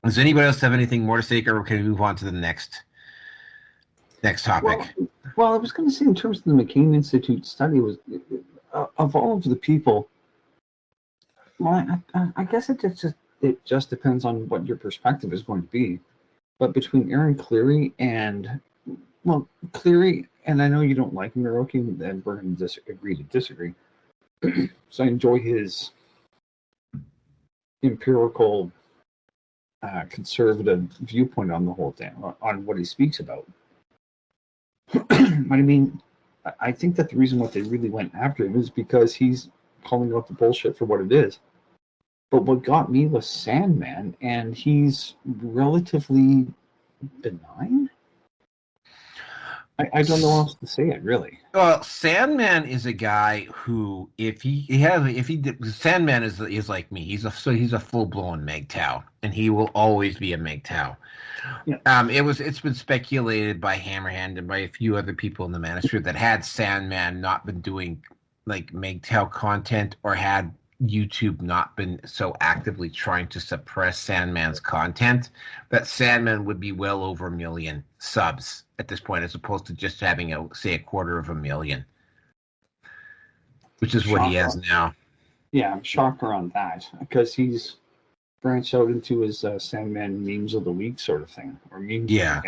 Does anybody else have anything more to say, or can we move on to the next topic? Well, I was going to say in terms of the McCain Institute study, was of all of the people. Well, I guess it just depends on what your perspective is going to be. But between Aaron Cleary and Cleary, and I know you don't like Miroki, and we're going to agree to disagree. So I enjoy his empirical, conservative viewpoint on the whole thing, on what he speaks about. But I mean, I think that the reason why they really went after him is because he's calling out the bullshit for what it is. But what got me was Sandman, and he's relatively benign. I don't know what else to say it, really. Well, Sandman is a guy who, Sandman is like me. He's a full blown MGTOW, and he will always be a MGTOW. Yeah. It's been speculated by Hammerhand and by a few other people in the Manosphere that had Sandman not been doing like MGTOW content, or had YouTube not been so actively trying to suppress Sandman's content, that Sandman would be well over 1 million subs at this point, as opposed to just having a 250,000, which is what he has now. Yeah, I'm shocked around that, because he's branched out into his Sandman memes of the week sort of thing, or memes. Yeah.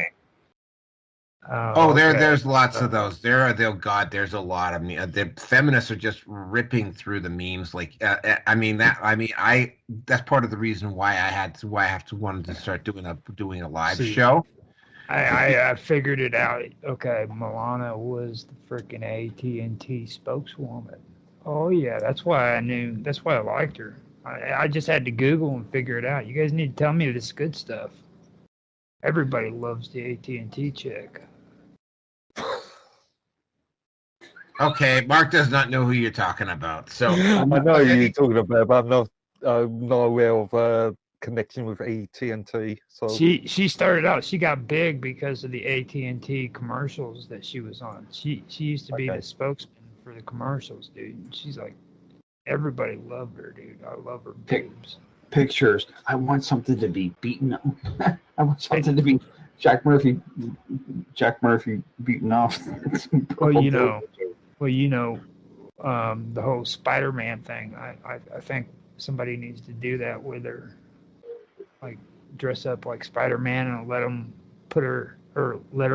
Of the day. There's lots of those. There's a lot of me. The feminists are just ripping through the memes. Like, that's part of the reason why I wanted to start doing a live show. I figured it out. Okay, Milana was the freaking AT&T spokeswoman. Oh yeah, that's why I knew. That's why I liked her. I just had to Google and figure it out. You guys need to tell me this good stuff. Everybody loves the AT&T chick. Okay, Mark does not know who you're talking about. So I know who you're talking about, but I'm not aware of connection with AT&T. So she started out. She got big because of the AT&T commercials that she was on. She used to be the spokesman for the commercials, dude. She's like, everybody loved her, dude. I love her boobs. Pictures. I want something to be beaten up. I want something to be Jack Murphy beaten off. The whole Spider-Man thing. I think somebody needs to do that with her, like dress up like Spider-Man and let her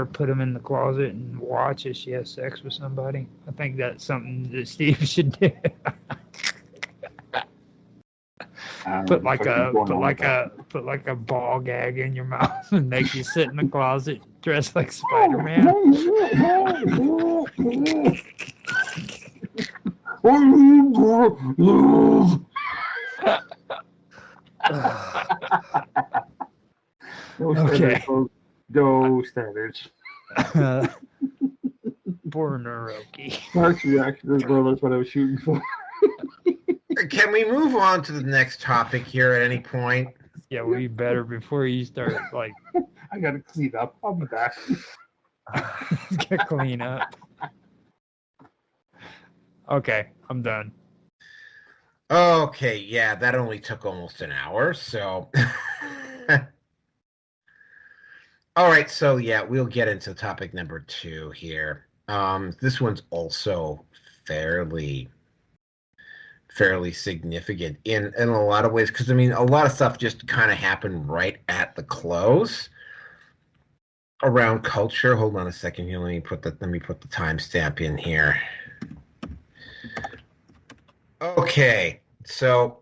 put him in the closet and watch as she has sex with somebody. I think that's something that Steve should do. Put like a ball gag in your mouth and make you sit in the closet dressed like Spider-Man. Okay. Go standards. Poor Naroki. Mark's reaction as well. That's what I was shooting for. Can we move on to the next topic here at any point? Yeah, we better before you start like. I gotta clean up. I'll be back. Get clean up. Okay, I'm done. Okay, yeah, that only took almost an hour, so. All right, so yeah, we'll get into topic number 2 here. This one's also fairly significant in a lot of ways, because I mean, a lot of stuff just kind of happened right at the close around culture. Hold on a second here. Let me put the timestamp in here. Okay, so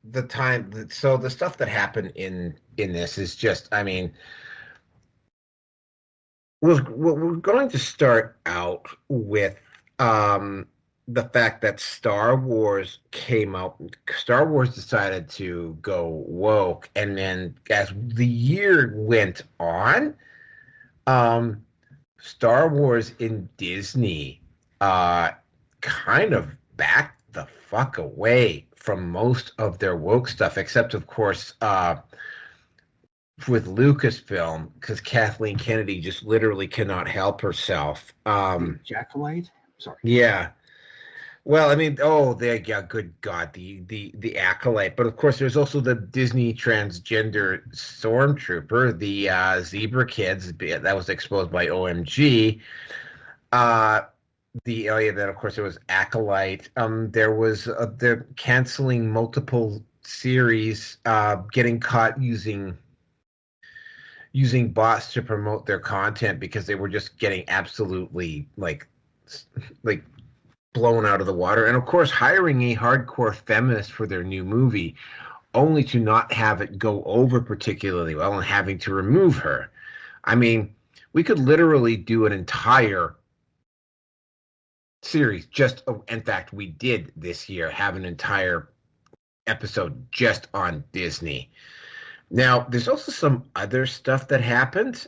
the stuff that happened in this is just, I mean, we're going to start out with the fact that Star Wars came out. Star Wars decided to go woke, and then as the year went on, Star Wars in Disney kind of backed the fuck away from most of their woke stuff, except of course with Lucasfilm, because Kathleen Kennedy just literally cannot help herself. Jackalite? Sorry. Yeah. Well, I mean, oh, yeah, good God, the acolyte. But of course, there's also the Disney transgender stormtrooper, the Zebra Kids that was exposed by OMG. Then of course there was acolyte. There was they're canceling multiple series, getting caught using bots to promote their content because they were just getting absolutely like blown out of the water. And of course, hiring a hardcore feminist for their new movie, only to not have it go over particularly well and having to remove her. I mean, we could literally do an entire series in fact, we did this year have an entire episode just on Disney. Now, there's also some other stuff that happened.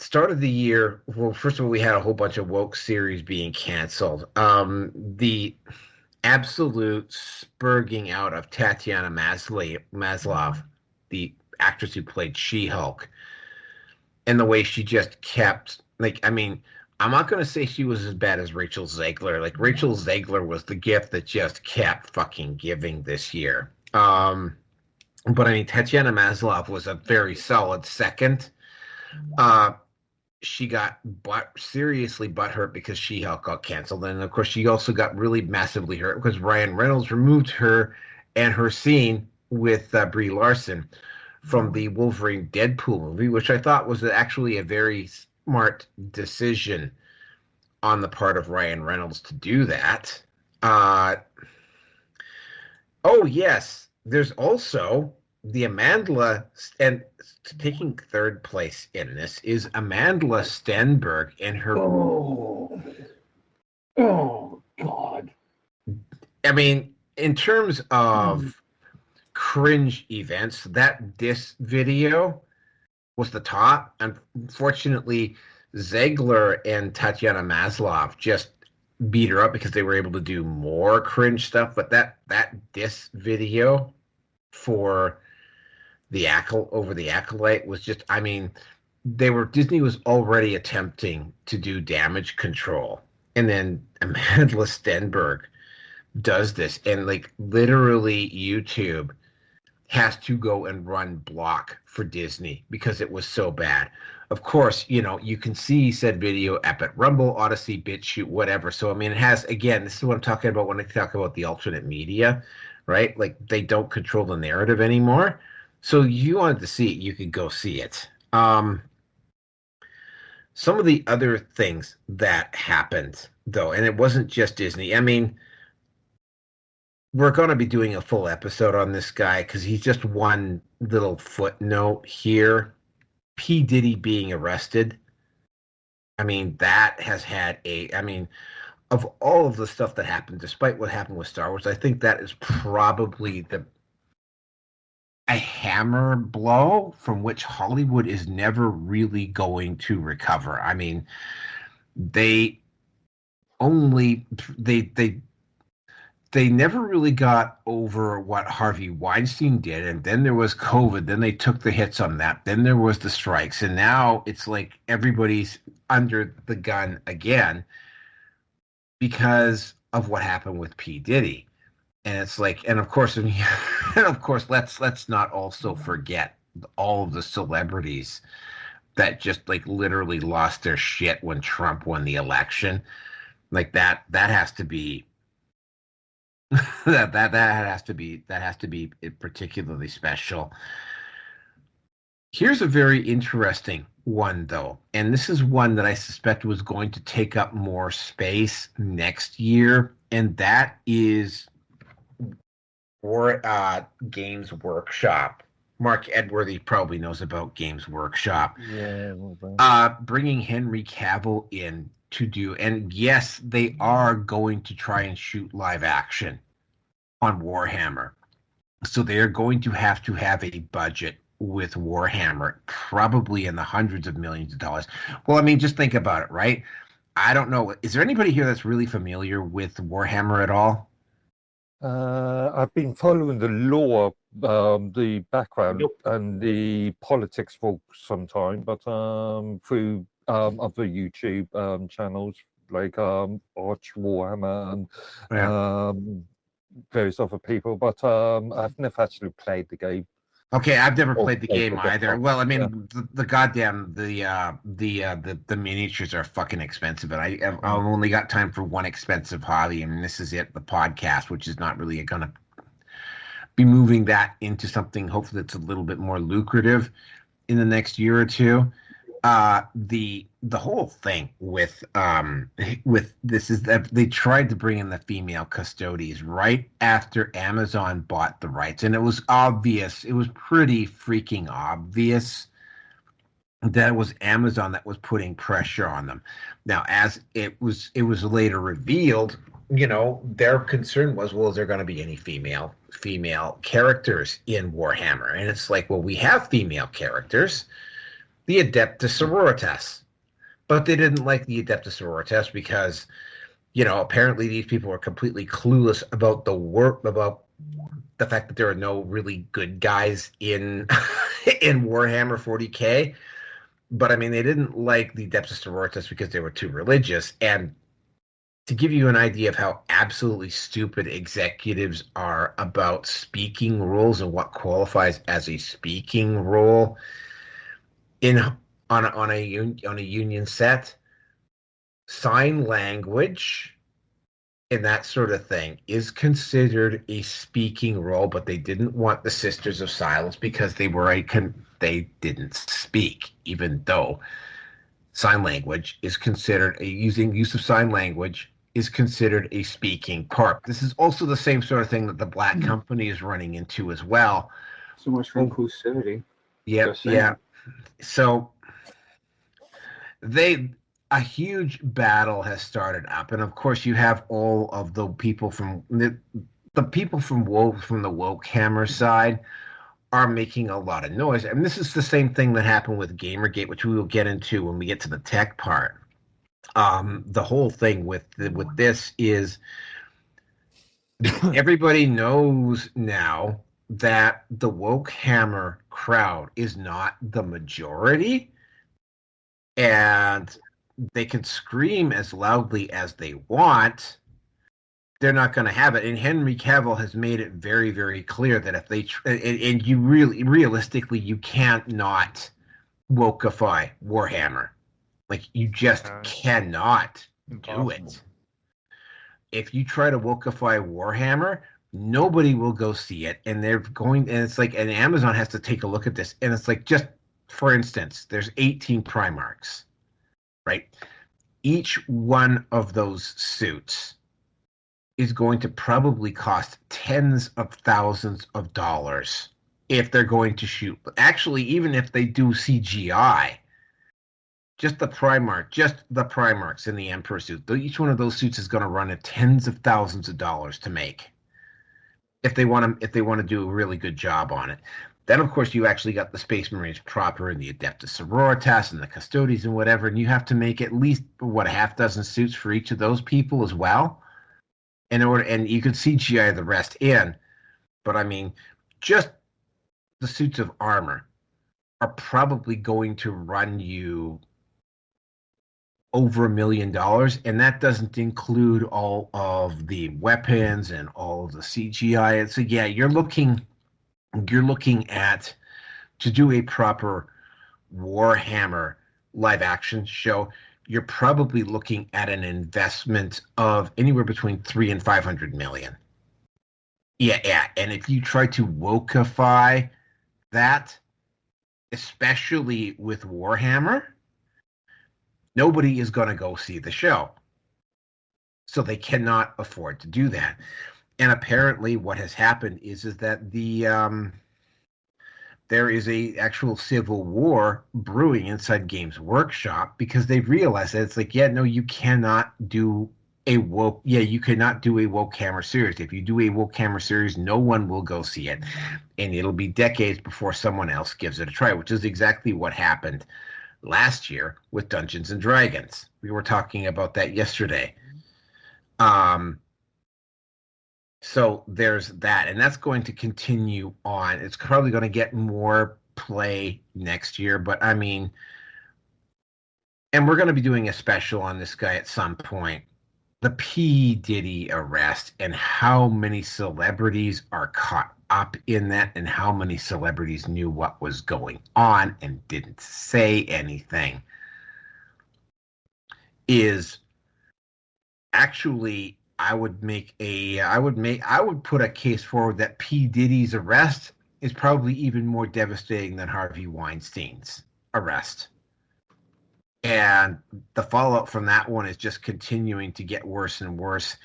Start of the year, well, first of all, we had a whole bunch of woke series being canceled. The absolute spurging out of Tatiana Maslov, the actress who played She-Hulk, and the way she just kept, I mean, I'm not going to say she was as bad as Rachel Zegler. Like, Rachel Zegler was the gift that just kept fucking giving this year. But I mean, Tatiana Maslov was a very solid second. She got seriously butthurt because She-Hulk got canceled. And of course, she also got really massively hurt because Ryan Reynolds removed her and her scene with Brie Larson from the Wolverine Deadpool movie, which I thought was actually a very smart decision on the part of Ryan Reynolds to do that. Oh, yes. There's also the Amandla, and taking third place in this is Amandla Stenberg and her. Oh, God. I mean, in terms of cringe events, that diss video was the top. Unfortunately, Zegler and Tatiana Maslov just beat her up because they were able to do more cringe stuff. But that diss video for the acolyte was just, I mean, Disney was already attempting to do damage control, and then Amandla Stenberg does this, and like literally YouTube has to go and run block for Disney because it was so bad. Of course, you can see said video up at Rumble, Odyssey, BitChute, whatever. So I mean, it has, again, this is what I'm talking about when I talk about the alternate media, right? Like, they don't control the narrative anymore. So you wanted to see it, you could go see it. Some of the other things that happened, though, and it wasn't just Disney. I mean, we're going to be doing a full episode on this guy because he's just one little footnote here. P. Diddy being arrested. I mean, that has had of all of the stuff that happened, despite what happened with Star Wars, I think that is probably a hammer blow from which Hollywood is never really going to recover. I mean, they never really got over what Harvey Weinstein did, and then there was COVID, then they took the hits on that, then there was the strikes, and now it's like everybody's under the gun again because of what happened with P. Diddy. And it's like, and of course, let's not also forget all of the celebrities that just like literally lost their shit when Trump won the election. Like that has to be that has to be particularly special. Here's a very interesting one, though, and this is one that I suspect was going to take up more space next year, and that is Games Workshop. Mark Edworthy probably knows about Games Workshop. Yeah. Bringing Henry Cavill in to do, and yes, they are going to try and shoot live action on Warhammer. So they are going to have a budget with Warhammer, probably in the hundreds of millions of dollars. Well, I mean, just think about it, right? I don't know. Is there anybody here that's really familiar with Warhammer at all? I've been following the lore, the background, Nope. and the politics for some time, but through other YouTube channels like Arch Warhammer and Yeah. various other people, but I've never actually played the game. Okay, I've never Or played the played game the either. desktop. Well, I Yeah. mean, the goddamn the miniatures are fucking expensive, and I've only got time for one expensive hobby, and this is it, the podcast, which is not really going to be moving that into something hopefully that's a little bit more lucrative in the next year or two. The whole thing with this is that they tried to bring in the female custodies right after Amazon bought the rights, and it was obvious, it was pretty freaking obvious that it was Amazon that was putting pressure on them. Now, as it was later revealed, their concern was, well, is there going to be any female characters in Warhammer? And it's like, well, we have female characters, the Adeptus Sororitas, but they didn't like the Adeptus Sororitas because, apparently these people were completely clueless about about the fact that there are no really good guys in in Warhammer 40K. But I mean, they didn't like the Adeptus Sororitas because they were too religious. And to give you an idea of how absolutely stupid executives are about speaking rules and what qualifies as a speaking role on a union set, sign language and that sort of thing is considered a speaking role, but they didn't want the Sisters of Silence because they didn't speak, even though sign language is considered use of sign language is considered a speaking part. This is also the same sort of thing that the Black Company is running into as well. So much for inclusivity. Yeah, yeah. So a huge battle has started up, and of course you have all of the people from the people from the woke hammer side are making a lot of noise. And this is the same thing that happened with Gamergate, which we will get into when we get to the tech part. The whole thing with this is everybody knows now that the woke hammer crowd is not the majority, and they can scream as loudly as they want. They're not going to have it. And Henry Cavill has made it very, very clear that if they and you realistically, you can't not wokeify Warhammer. Like, you just cannot do it. If you try to wokeify Warhammer, nobody will go see it, and it's like, and Amazon has to take a look at this, and it's like, just for instance, there's 18 Primarchs, right? Each one of those suits is going to probably cost tens of thousands of dollars if they're going to shoot. Actually, even if they do CGI, just the Primarchs in the Emperor suit, each one of those suits is going to run at tens of thousands of dollars to make if they want to do a really good job on it. Then, of course, you actually got the Space Marines proper and the Adeptus Sororitas and the Custodes and whatever, and you have to make at least, a half dozen suits for each of those people as well. And you could CGI the rest in, but I mean, just the suits of armor are probably going to run you over $1 million, and that doesn't include all of the weapons and all of the CGI. And so, yeah, you're looking at, to do a proper Warhammer live action show, you're probably looking at an investment of anywhere between 300 and 500 million. Yeah. And if you try to wokeify that, especially with Warhammer, nobody is going to go see the show. So they cannot afford to do that. And apparently what has happened is that there is a actual civil war brewing inside Games Workshop because they've realized that it's like, yeah, no, you cannot do a woke, yeah, you cannot do a woke camera series. If you do a woke camera series, no one will go see it, and it'll be decades before someone else gives it a try, which is exactly what happened last year with Dungeons and Dragons. We were talking about that yesterday. So there's that, and that's going to continue on. It's probably going to get more play next year, but I mean, and we're going to be doing a special on this guy at some point. The P. Diddy arrest and how many celebrities are caught up in that, and how many celebrities knew what was going on and didn't say anything is actually, I would put a case forward that P. Diddy's arrest is probably even more devastating than Harvey Weinstein's arrest. And the fallout from that one is just continuing to get worse and worse.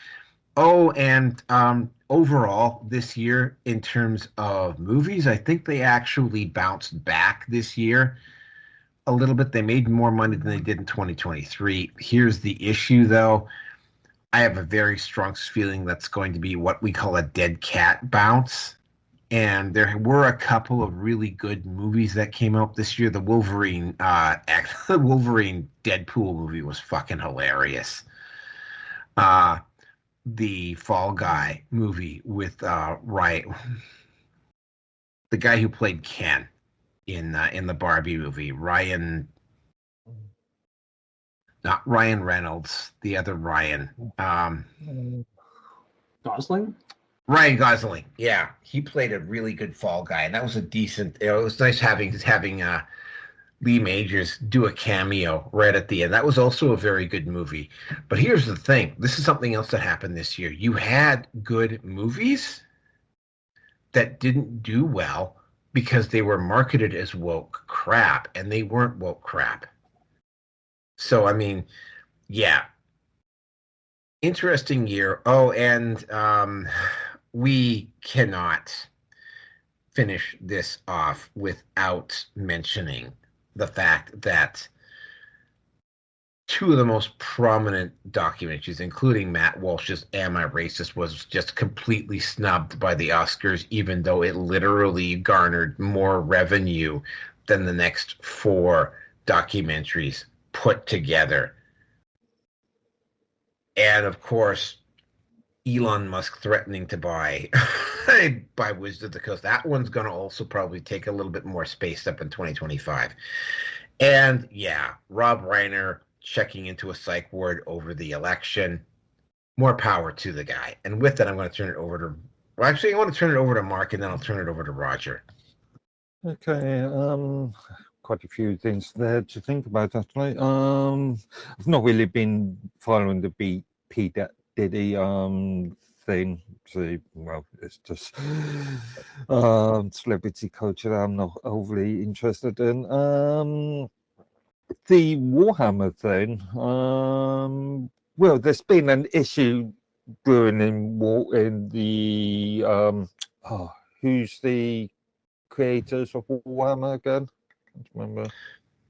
Oh, and overall this year, in terms of movies, I think they actually bounced back this year a little bit. They made more money than they did in 2023. Here's the issue, though. I have a very strong feeling that's going to be what we call a dead cat bounce. And there were a couple of really good movies that came out this year. The Wolverine Deadpool movie was fucking hilarious. The Fall Guy movie with Ryan, the guy who played Ken in the Barbie movie, not Ryan Reynolds, the other Ryan. Gosling? Ryan Gosling, yeah, he played a really good Fall Guy, and that was a decent. It was nice having Lee Majors do a cameo right at the end. That was also a very good movie. But here's the thing: this is something else that happened this year. You had good movies that didn't do well because they were marketed as woke crap, and they weren't woke crap. So, I mean, yeah. Interesting year. Oh, and we cannot finish this off without mentioning the fact that two of the most prominent documentaries, including Matt Walsh's Am I Racist, was just completely snubbed by the Oscars, even though it literally garnered more revenue than the next four documentaries put together. And of course, Elon Musk threatening to buy Wizards of the Coast. That one's going to also probably take a little bit more space up in 2025. And yeah, Rob Reiner checking into a psych ward over the election. More power to the guy. And with that, I'm going to turn it over to. Well, actually, I want to turn it over to Mark, and then I'll turn it over to Roger. Okay. Quite a few things there to think about, actually. I've not really been following the P. Diddy thing. So, well, it's just celebrity culture that I'm not overly interested in. The Warhammer thing. Well, there's been an issue brewing in the who's the creators of Warhammer again? I can't remember.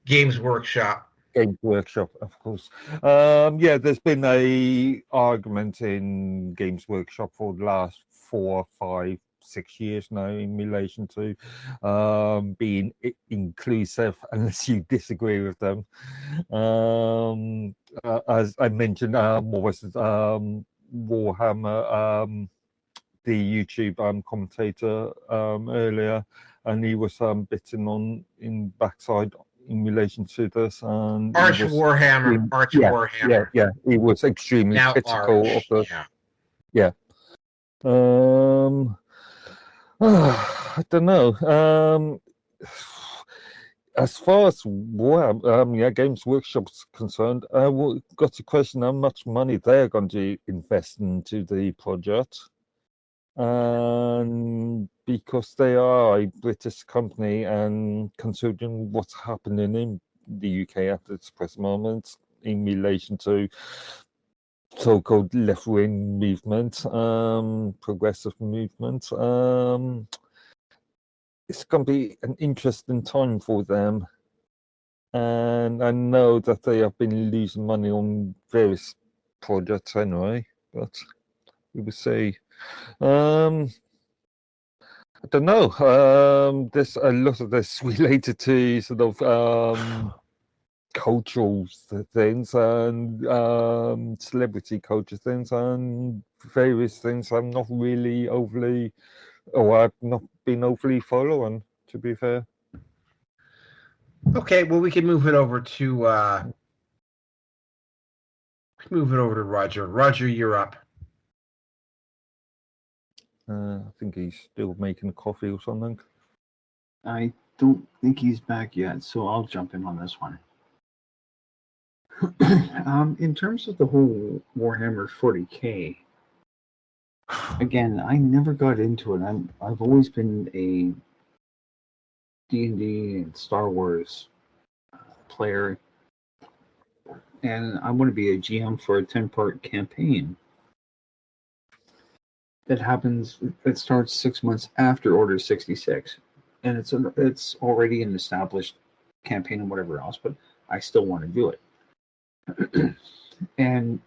Games Workshop. Games Workshop, of course. Yeah, there's been a argument in Games Workshop for the last 4, 5, 6 years now in relation to being inclusive, unless you disagree with them. As I mentioned, what was it? Warhammer, the YouTube commentator earlier, and he was bitten on in backside in relation to this. And Warhammer. Yeah, he was extremely now critical of the. Yeah. I don't know. As far as Games Workshop's concerned, I got to question how much money they're going to invest into the project. And because they are a British company, and considering what's happening in the UK at this present moment in relation to so-called left-wing movement, progressive movement, it's going to be an interesting time for them. And I know that they have been losing money on various projects anyway, but we will see. I don't know. There's a lot of this related to sort of cultural things and celebrity culture things and various things I'm not really overly, or I've not been overly following, to be fair. Okay, well, we can move it over to Roger. Roger, you're up. I think he's still making coffee or something. I don't think he's back yet, so I'll jump in on this one. In terms of the whole Warhammer 40K, again, I never got into it. I've always been a D&D and Star Wars player, and I want to be a GM for a 10-part campaign. It starts 6 months after Order 66, and it's already an established campaign and whatever else, but I still want to do it. And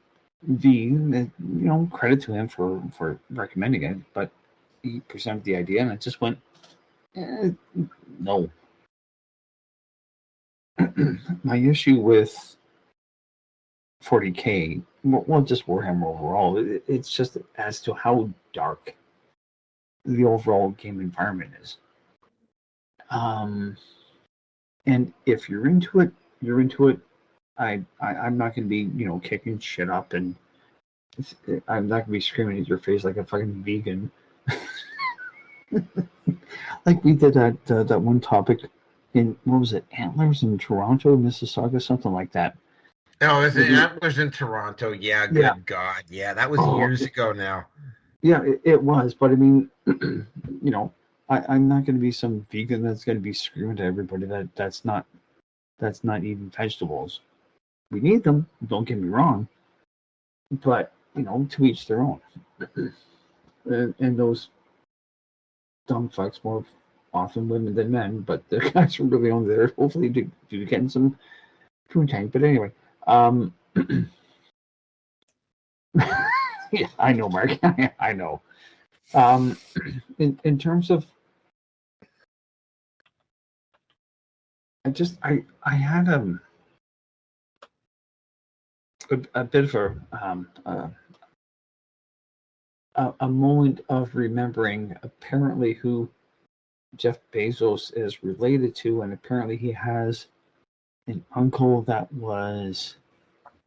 credit to him for recommending it, but he presented the idea, and I just went, no. My issue with 40K, well, just Warhammer overall, it's just as to how dark the overall game environment is. And if you're into it, you're into it. I'm not going to be, kicking shit up, and I'm not going to be screaming at your face like a fucking vegan. Like we did that one topic in, what was it, Antlers in Toronto, Mississauga, something like that. Oh, that was in Toronto. Yeah, good God. Yeah, that was years ago now. Yeah, it was. But I mean, I'm not going to be some vegan that's going to be screaming to everybody that's not eating vegetables. We need them, don't get me wrong. But, to each their own. And those dumb fucks, more often women than men, but the guys are really only there hopefully to get some food tank. But anyway, yeah, I know, Mark. I know. In terms of, I had a bit of a moment of remembering apparently who Jeff Bezos is related to, and apparently he has an uncle that was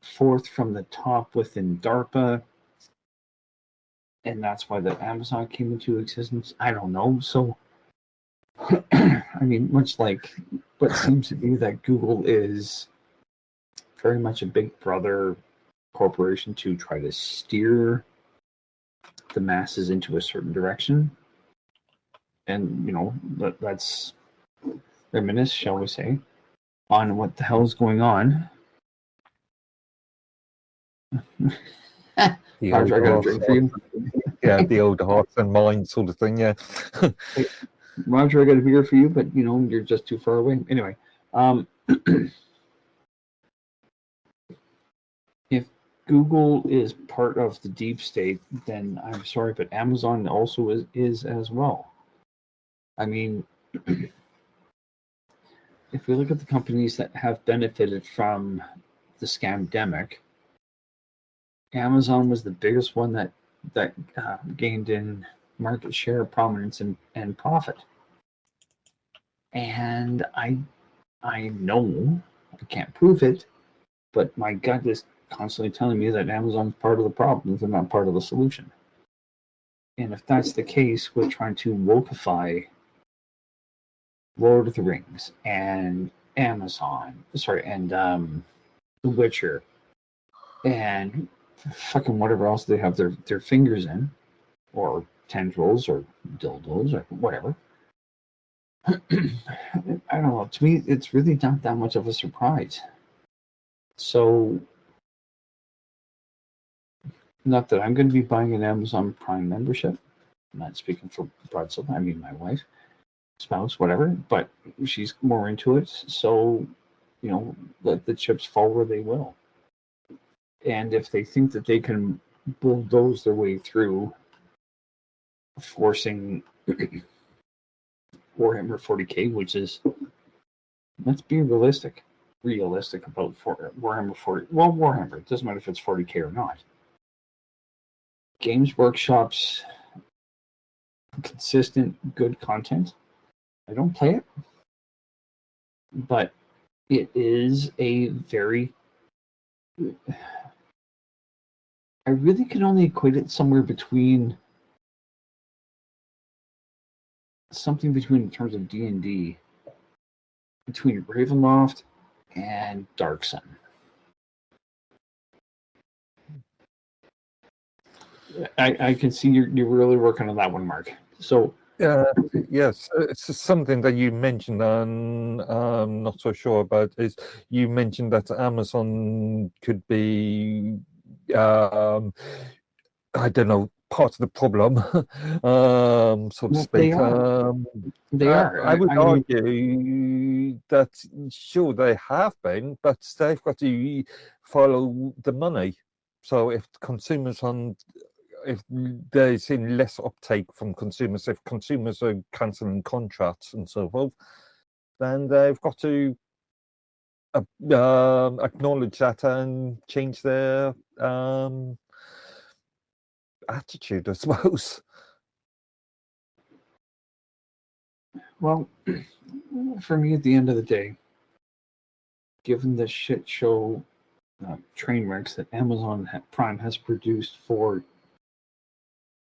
fourth from the top within DARPA, and that's why the Amazon came into existence. I don't know. So, I mean, much like what seems to be that Google is very much a big brother corporation to try to steer the masses into a certain direction. And, let's reminisce, shall we say, on what the hell is going on. Roger, I got a drink for you. Yeah, the old hearts and minds sort of thing, yeah. Hey, Roger, I got a beer for you, but, you're just too far away. Anyway, if Google is part of the deep state, then I'm sorry, but Amazon also is as well. I mean, if we look at the companies that have benefited from the scamdemic, Amazon was the biggest one that gained in market share, prominence, and profit. And I know, I can't prove it, but my gut is constantly telling me that Amazon's part of the problem, they're not part of the solution. And if that's the case, we're trying to wokeify Lord of the Rings and Amazon, and The Witcher, and fucking whatever else they have their fingers in, or tendrils, or dildos, or whatever. I don't know. To me, it's really not that much of a surprise. So, not that I'm going to be buying an Amazon Prime membership. I'm not speaking for Bradzel. I mean my wife, spouse, whatever. But she's more into it. So, let the chips fall where they will. And if they think that they can bulldoze their way through forcing Warhammer 40k, which is, let's be realistic about Warhammer 40. Well, Warhammer, it doesn't matter if it's 40k or not. Games Workshop's consistent, good content. I don't play it, but it is a very. I really can only equate it somewhere between something between in terms of D&D between Ravenloft and Dark Sun. I can see you're really working on that one, Mark. So yes, it's something that you mentioned, and I'm not so sure about. Is you mentioned that Amazon could be, I don't know, part of the problem, so to speak. They are. I would argue that sure they have been, but they've got to follow the money. So if consumers if they're seeing less uptake from consumers, if consumers are cancelling contracts and so forth, then they've got to acknowledge that and change their attitude, I suppose. Well, for me, at the end of the day, given the shit show train wrecks that Amazon Prime has produced for,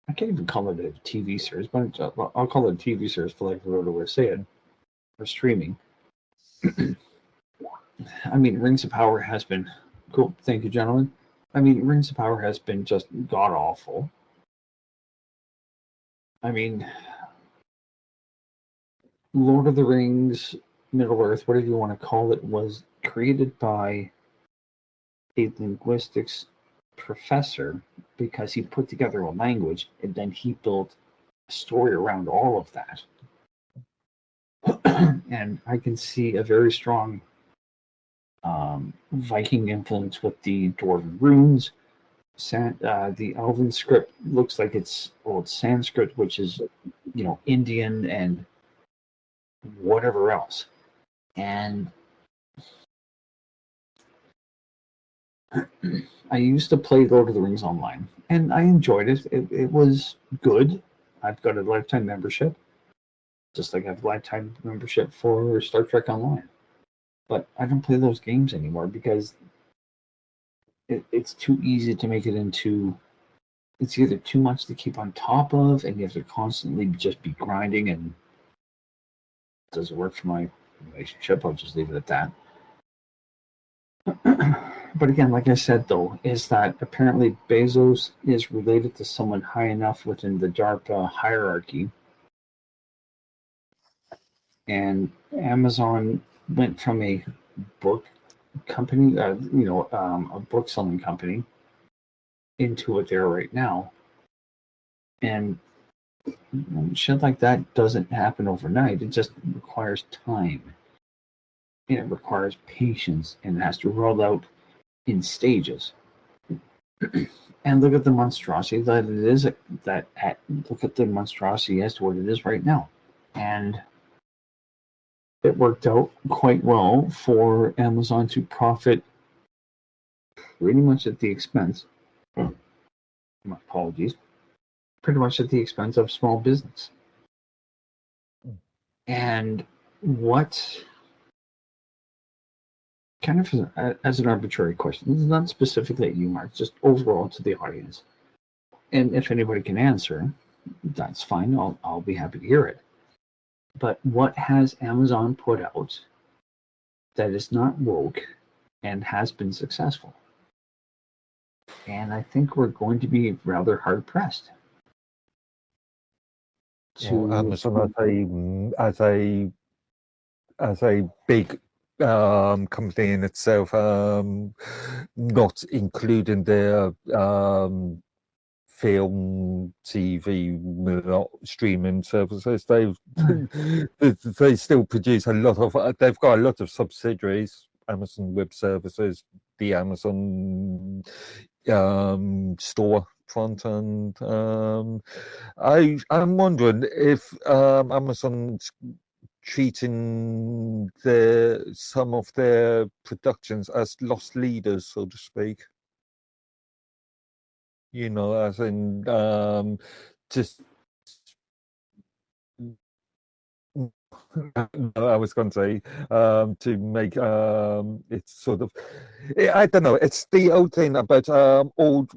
I can't even call it a TV series, but I'll call it a TV series for lack of a better way to say it, for streaming. I mean, Rings of Power has been cool. Thank you, gentlemen. I mean, Rings of Power has been just god awful. I mean, Lord of the Rings, Middle Earth, whatever you want to call it, was created by a linguistics professor because he put together a language and then he built a story around all of that. And I can see a very strong Viking influence with the Dwarven runes. The Elven script looks like it's Sanskrit, which is, Indian and whatever else. And I used to play Lord of the Rings online, and I enjoyed it. It was good. I've got a lifetime membership, just like I have a lifetime membership for Star Trek Online. But I don't play those games anymore because it's too easy to make it into. It's either too much to keep on top of, and you have to constantly just be grinding, and it doesn't work for my relationship. I'll just leave it at that. But again, like I said, though, is that apparently Bezos is related to someone high enough within the DARPA hierarchy. And Amazon went from a book company, a book selling company, into what they're right now. And shit like that doesn't happen overnight. It just requires time. And it requires patience, and it has to roll out in stages. And look at the monstrosity that it is. Look at the monstrosity as to what it is right now. And it worked out quite well for Amazon to profit pretty much at the expense. My apologies. Pretty much at the expense of small business. And what, kind of as an arbitrary question, this is not specifically at you, Mark, just overall to the audience. And if anybody can answer, that's fine. I'll be happy to hear it. But what has Amazon put out that is not woke and has been successful? And I think we're going to be rather hard pressed. Amazon as a big company in itself, not including their film, TV, streaming services. They still produce a lot of. They've got a lot of subsidiaries, Amazon Web Services, the Amazon storefront, and I'm wondering if Amazon's treating some of their productions as lost leaders, so to speak. You know, as in just. I was going to say to make it's sort of, I don't know. It's the old thing about all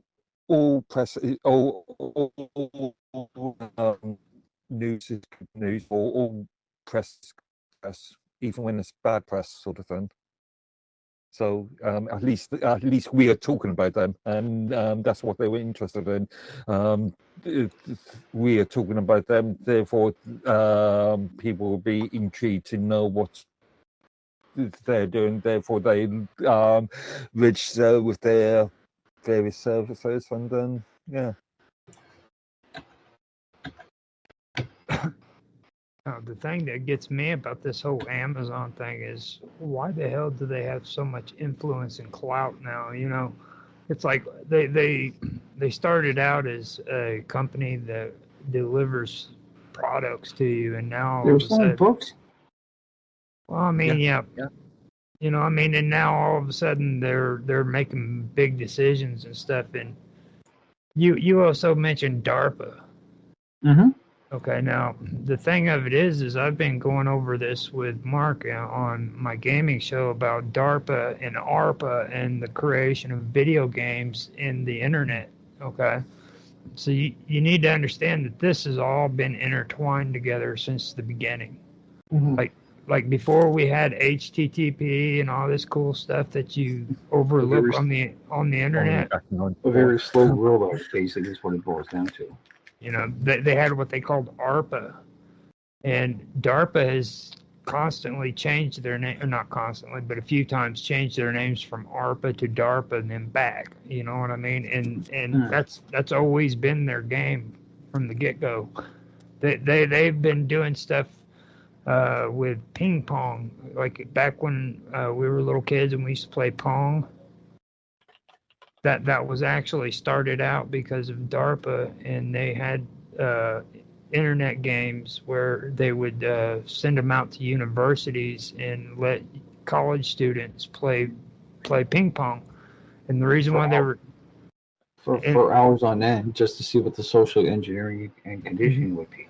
press, all news is good news, or all press is press, even when it's bad press, sort of thing. So at least we are talking about them, and that's what they were interested in. We are talking about them, therefore people will be intrigued to know what they're doing. Therefore, they register with their various services, and then yeah. The thing that gets me about this whole Amazon thing is why the hell do they have so much influence and clout now? You know, it's like they started out as a company that delivers products to you, and now They all were of a selling sudden, books. well, I mean, yeah, Yeah. you know, I mean, and now all of a sudden they're making big decisions and stuff. And you also mentioned DARPA. Mm-hmm. Okay, now the thing of it is I've been going over this with Mark on my gaming show about DARPA and ARPA and the creation of video games in the internet. Okay, so you need to understand that this has all been intertwined together since the beginning. Mm-hmm. Like before we had HTTP and all this cool stuff that you overlook on the internet. A very slow rollout, basically, is what it boils down to. You know, they had what they called ARPA. And DARPA has constantly changed their name, or not constantly, but a few times changed their names from ARPA to DARPA and then back. You know what I mean? And that's always been their game from the get go. They've been doing stuff with ping pong, like back when we were little kids and we used to play pong. That was actually started out because of DARPA, and they had internet games where they would send them out to universities and let college students play ping pong. And the reason why they were for hours on end, just to see what the social engineering and conditioning would be.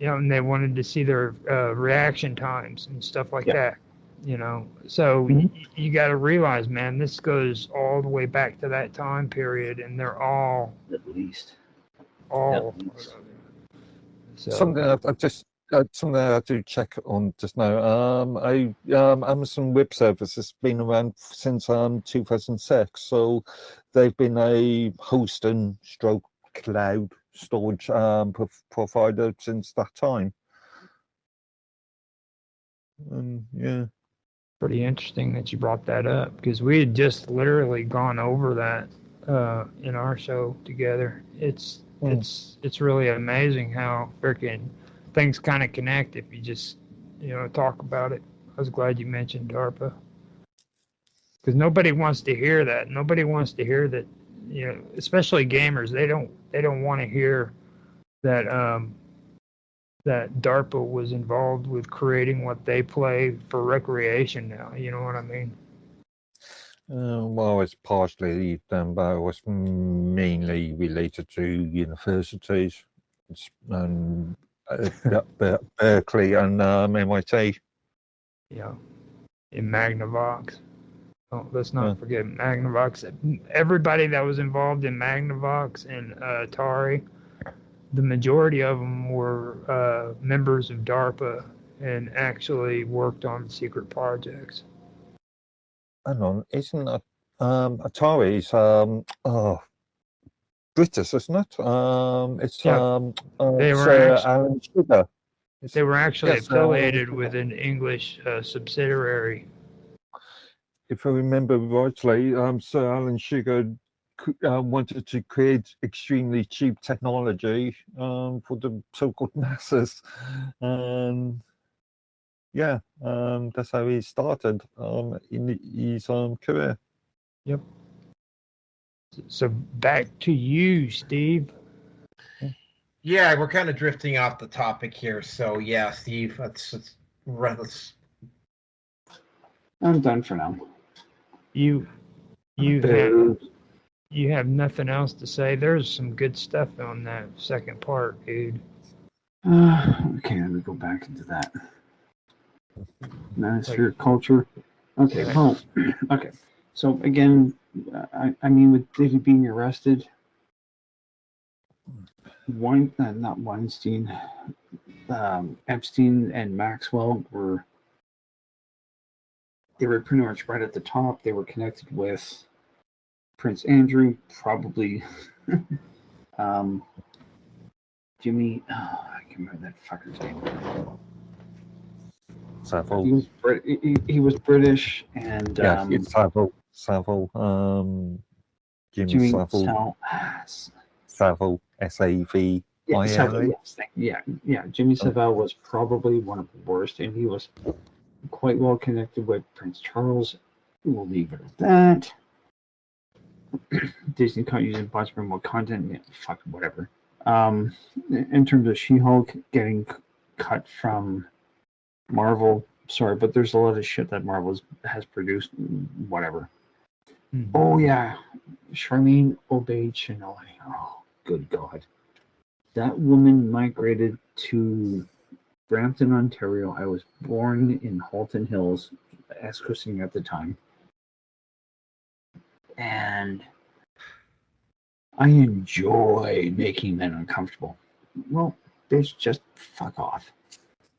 You know, and they wanted to see their reaction times and stuff like that. You know, so you got to realize, man, this goes all the way back to that time period, and they're all At least. all. So something I have to check on just now. Amazon Web Service has been around since 2006, so they've been a host and stroke cloud storage provider since that time. And yeah. Pretty interesting that you brought that up, because we had just literally gone over that in our show together. It's really amazing how freaking things kind of connect if you just talk about it. I was glad you mentioned DARPA, because nobody wants to hear that. Nobody wants to hear that. Especially gamers, they don't want to hear that that DARPA was involved with creating what they play for recreation now. You know what I mean? Well, it's partially done, but it was mainly related to universities and Berkeley and MIT. Yeah, in Magnavox. Oh, let's not forget Magnavox. Everybody that was involved in Magnavox and Atari, the majority of them were members of DARPA and actually worked on secret projects. Hang on, isn't Atari's British, isn't it? It's they were Alan Sugar. They were actually affiliated with an English subsidiary. If I remember rightly, Sir Alan Sugar wanted to create extremely cheap technology for the so-called masses, and that's how he started in his career. Yep. So back to you, Steve. Yeah, we're kind of drifting off the topic here. So yeah, Steve, let's I'm done for now. You you have Boo. you have nothing else to say. There's some good stuff on that second part, dude. Okay, let me go back into that. Manosphere culture. Okay, Right. well, okay. So again, I mean, with Diddy being arrested, not Weinstein, Epstein and Maxwell they were pretty much right at the top. They were connected with Prince Andrew, probably Jimmy. I can't remember that fucker's name. Savile. He was British, and Yeah, it's Savile. Savile. Jimmy Jimmy Savile. Savile. S-A-V-I-L-E. Yeah, Savile, yes, yeah. Jimmy Savile was probably one of the worst, and he was quite well connected with Prince Charles. We'll leave it at that. Disney caught using bots for more content. Yeah, fuck whatever. In terms of She-Hulk getting cut from Marvel, sorry, but there's a lot of shit that Marvel has produced. Whatever. Mhm. Oh yeah, Charlene obeyed Chanel. Oh, good God. That woman migrated to Brampton, Ontario. I was born in Halton Hills, as christening at the time. And I enjoy making men uncomfortable. Well, bitch, just fuck off.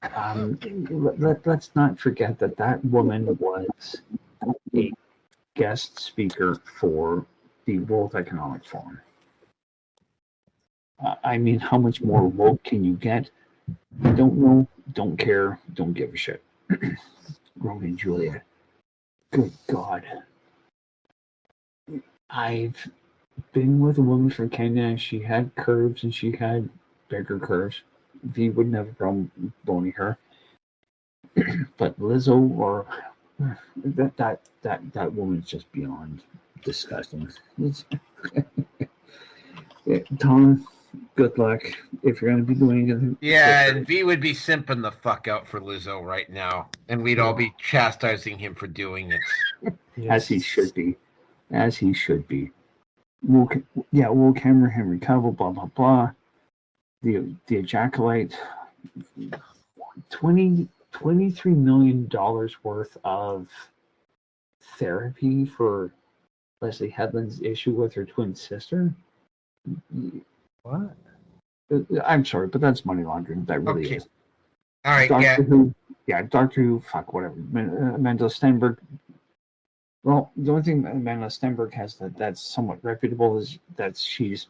Let's not forget that woman was a guest speaker for the World Economic Forum. I mean, how much more woke can you get? I don't know, don't care, don't give a shit. Romeo and Juliet. Good God. I've been with a woman from Kenya. She had curves and she had bigger curves. V wouldn't have a problem boning her. But Lizzo or that woman's just beyond disgusting. Tom, good luck if you're going to be doing it. Yeah, and V would be simping the fuck out for Lizzo right now, and we'd all be chastising him for doing it. As he should be. As he should be. Will Cameron, Henry Cavill, blah, blah, blah. The ejaculate. $23 million worth of therapy for Leslie Headland's issue with her twin sister. What? I'm sorry, but that's money laundering. That really Okay. is. All right, Doctor Who, Doctor Who, fuck, whatever. Amanda Stenberg. Well, the only thing Amanda Stenberg has that's somewhat reputable is that she's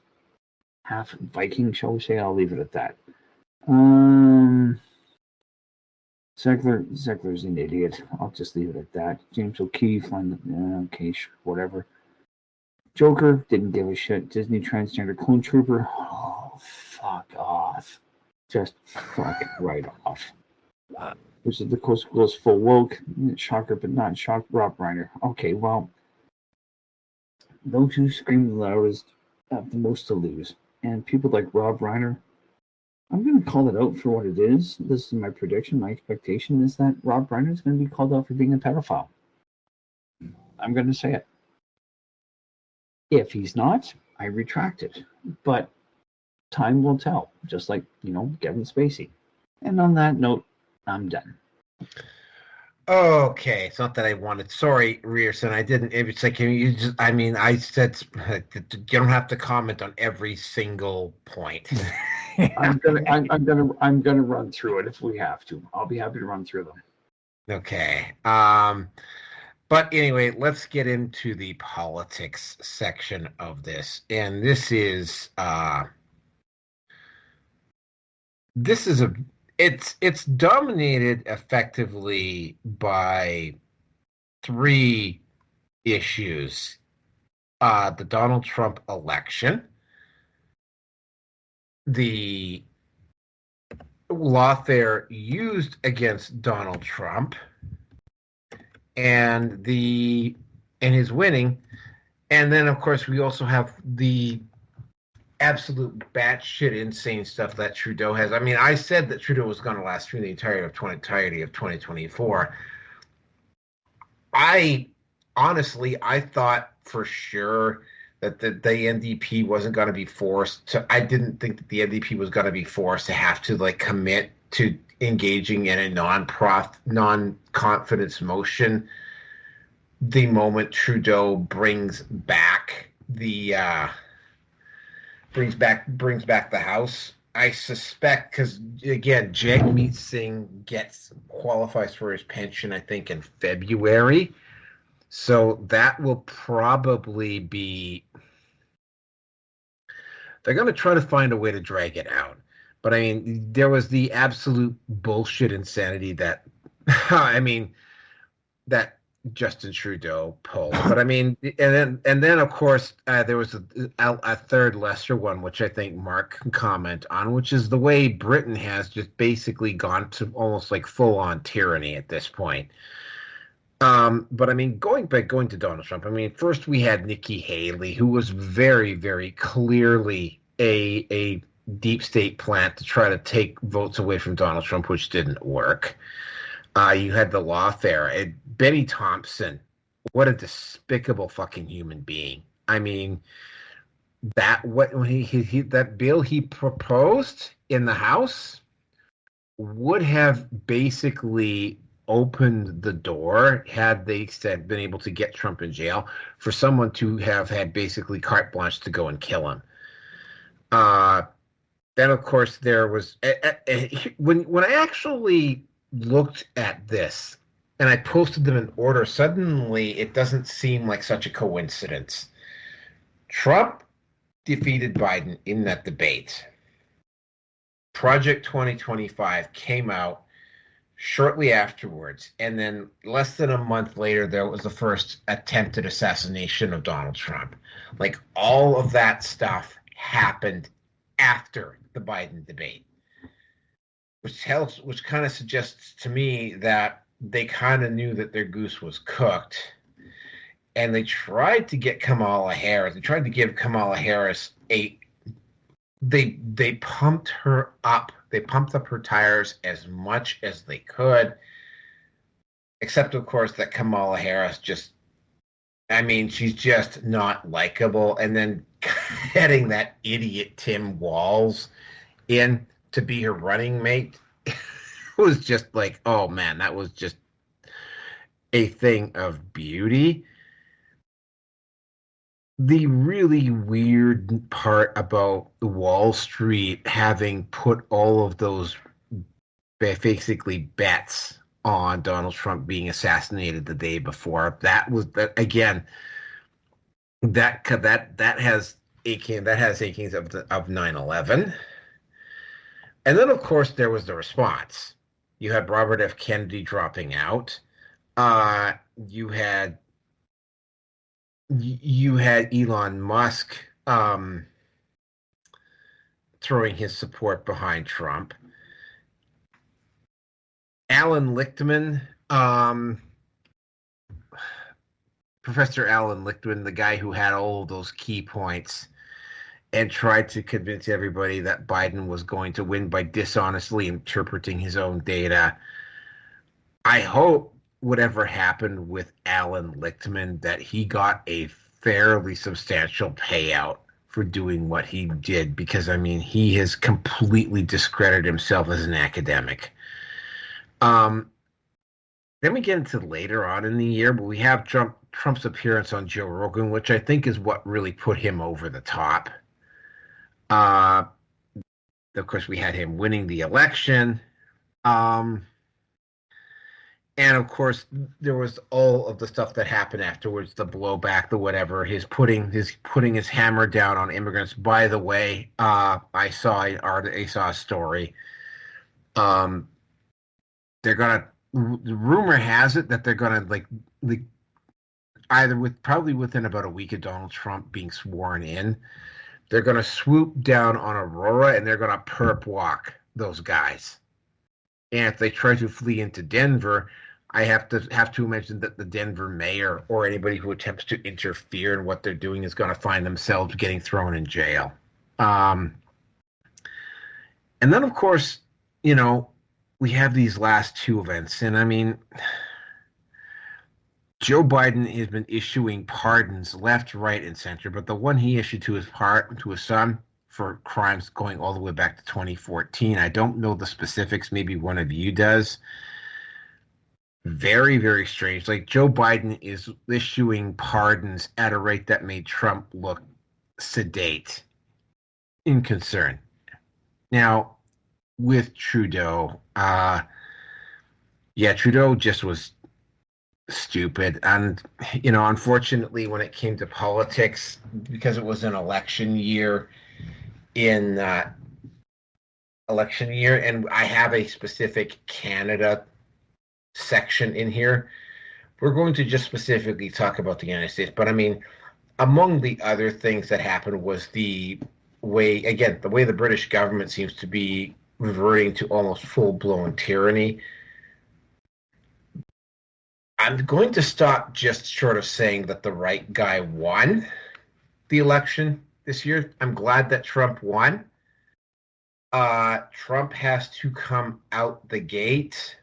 half Viking, shall we say. I'll leave it at that. Zegler's an idiot. I'll just leave it at that. James O'Keefe, okay, whatever. Joker, didn't give a shit. Disney transgender clone trooper, oh, fuck off. Just fuck right off. This is the coast goes full woke. Shocker, but not shocked. Rob Reiner. Okay, well, those who scream the loudest have the most to lose. And people like Rob Reiner, I'm going to call it out for what it is. This is my prediction. My expectation is that Rob Reiner is going to be called out for being a pedophile. I'm going to say it. If he's not, I retract it. But time will tell, just like, Kevin Spacey. And on that note, I'm done. Okay, it's not that I wanted. Sorry, Rierson, I didn't. It's like you just. I mean, I said you don't have to comment on every single point. I'm gonna run through it if we have to. I'll be happy to run through them. Okay. But anyway, let's get into the politics section of this, and this is it's dominated effectively by three issues: the Donald Trump election, the lawfare used against Donald Trump, and his winning, And then, of course, we also have the absolute batshit insane stuff that Trudeau has. I mean, I said that Trudeau was going to last through the entirety of 2024. I thought for sure that the NDP wasn't going to be forced to. I didn't think that the NDP was going to be forced to have to like commit to engaging in a non-confidence motion the moment Trudeau brings back the the House. I suspect because again, Jagmeet Singh qualifies for his pension, I think, in February. So that will probably be. They're going to try to find a way to drag it out. But I mean, there was the absolute bullshit insanity that, I mean, that Justin Trudeau pulled. But I mean, and then of course there was a third lesser one, which I think Mark can comment on, which is the way Britain has just basically gone to almost like full on tyranny at this point. But I mean, going to Donald Trump, I mean, first we had Nikki Haley, who was very, very clearly a deep state plant to try to take votes away from Donald Trump, which didn't work. You had the lawfare. And Benny Thompson, what a despicable fucking human being. I mean, that bill he proposed in the House would have basically opened the door, had they been able to get Trump in jail, for someone to have had basically carte blanche to go and kill him. Then, of course, there was when I actually looked at this and I posted them in order, suddenly it doesn't seem like such a coincidence. Trump defeated Biden in that debate. Project 2025 came out shortly afterwards, and then less than a month later, there was the first attempted assassination of Donald Trump. Like, all of that stuff happened after the Biden debate, which kind of suggests to me that they kind of knew that their goose was cooked, and they tried to get Kamala Harris. They tried to give Kamala Harris they pumped her up. They pumped up her tires as much as they could, except, of course, that Kamala Harris she's just not likable. And then getting that idiot Tim Walz in to be her running mate was just like, oh man, that was just a thing of beauty. The really weird part about Wall Street having put all of those basically bets on Donald Trump being assassinated the day before, that again, that has achings of 9/11. And then, of course, there was the response. You had Robert F. Kennedy dropping out. You had Elon Musk throwing his support behind Trump. Alan Lichtman, Professor Alan Lichtman, the guy who had all of those key points and tried to convince everybody that Biden was going to win by dishonestly interpreting his own data. I hope whatever happened with Alan Lichtman, that he got a fairly substantial payout for doing what he did, because I mean, he has completely discredited himself as an academic. Then we get into later on in the year, but we have Trump's appearance on Joe Rogan, which I think is what really put him over the top. Of course, we had him winning the election. And of course, there was all of the stuff that happened afterwards, the blowback, the whatever, his putting his hammer down on immigrants. By the way, I saw a story. The rumor has it that they're gonna probably within about a week of Donald Trump being sworn in, they're gonna swoop down on Aurora and they're gonna perp walk those guys. And if they try to flee into Denver, I have to mention that the Denver mayor or anybody who attempts to interfere in what they're doing is going to find themselves getting thrown in jail. And then, of course, we have these last two events, and I mean, Joe Biden has been issuing pardons left, right, and center, but the one he issued to his son for crimes going all the way back to 2014, I don't know the specifics. Maybe one of you does. Very, very strange. Like, Joe Biden is issuing pardons at a rate that made Trump look sedate in concern. Now, with Trudeau, Trudeau just was stupid. And, unfortunately, when it came to politics, because it was an election year, and I have a specific Canada section in here, we're going to just specifically talk about the United States. But I mean, among the other things that happened was the way the British government seems to be reverting to almost full-blown tyranny. I'm going to stop just short of saying that the right guy won the election this year. I'm glad that Trump won. Trump has to come out the gate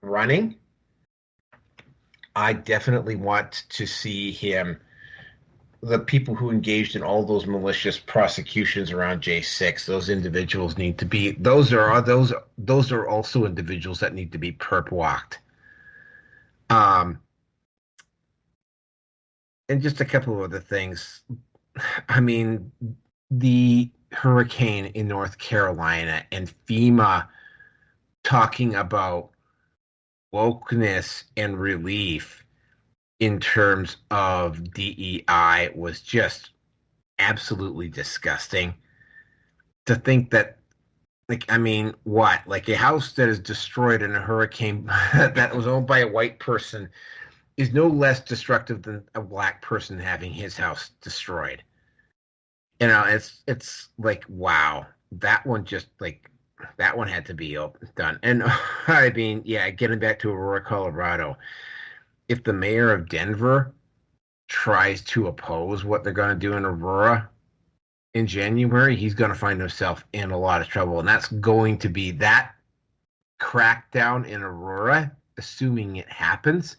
running. I definitely want to see him. The people who engaged in all those malicious prosecutions around J6, those individuals need to be. Those are also individuals that need to be perp walked. And just a couple of other things. I mean, the hurricane in North Carolina and FEMA talking about wokeness and relief in terms of DEI was just absolutely disgusting. To think that, a house that is destroyed in a hurricane that was owned by a white person is no less destructive than a black person having his house destroyed. It's like, wow, that one had to be done. And I mean, getting back to Aurora, Colorado, if the mayor of Denver tries to oppose what they're going to do in Aurora in January, he's going to find himself in a lot of trouble. And that's going to be that crackdown in Aurora, assuming it happens,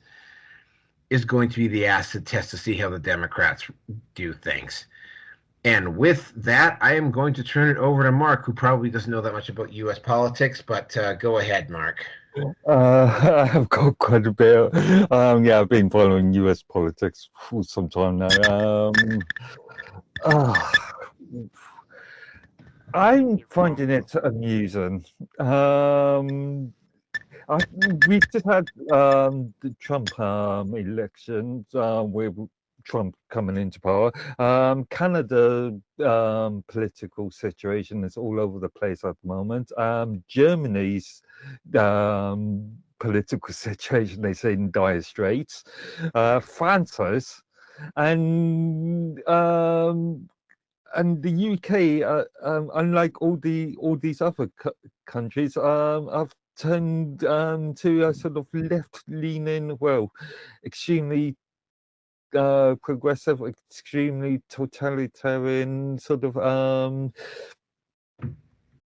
is going to be the acid test to see how the Democrats do things. And with that, I am going to turn it over to Mark, who probably doesn't know that much about U.S. politics, but go ahead, Mark. I've got quite a bit. I've been following U.S. politics for some time now. I'm finding it amusing. We've just had the Trump elections with Trump coming into power. Canada political situation is all over the place at the moment. Germany's political situation, they say, in dire straits. France's, and the UK, unlike all these other countries, have turned to a sort of left-leaning, extremely progressive, extremely totalitarian sort of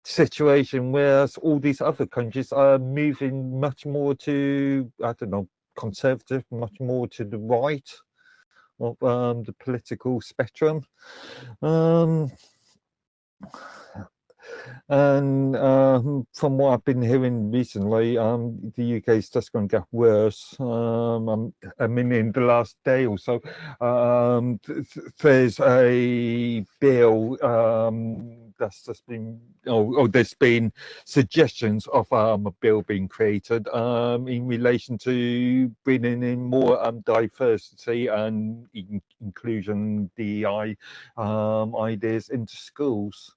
situation, whereas all these other countries are moving much more to, conservative, much more to the right of the political spectrum. And from what I've been hearing recently, the UK is just going to get worse. In the last day or so, there's a bill that's just been, there's been suggestions of a bill being created in relation to bringing in more diversity and inclusion DEI ideas into schools.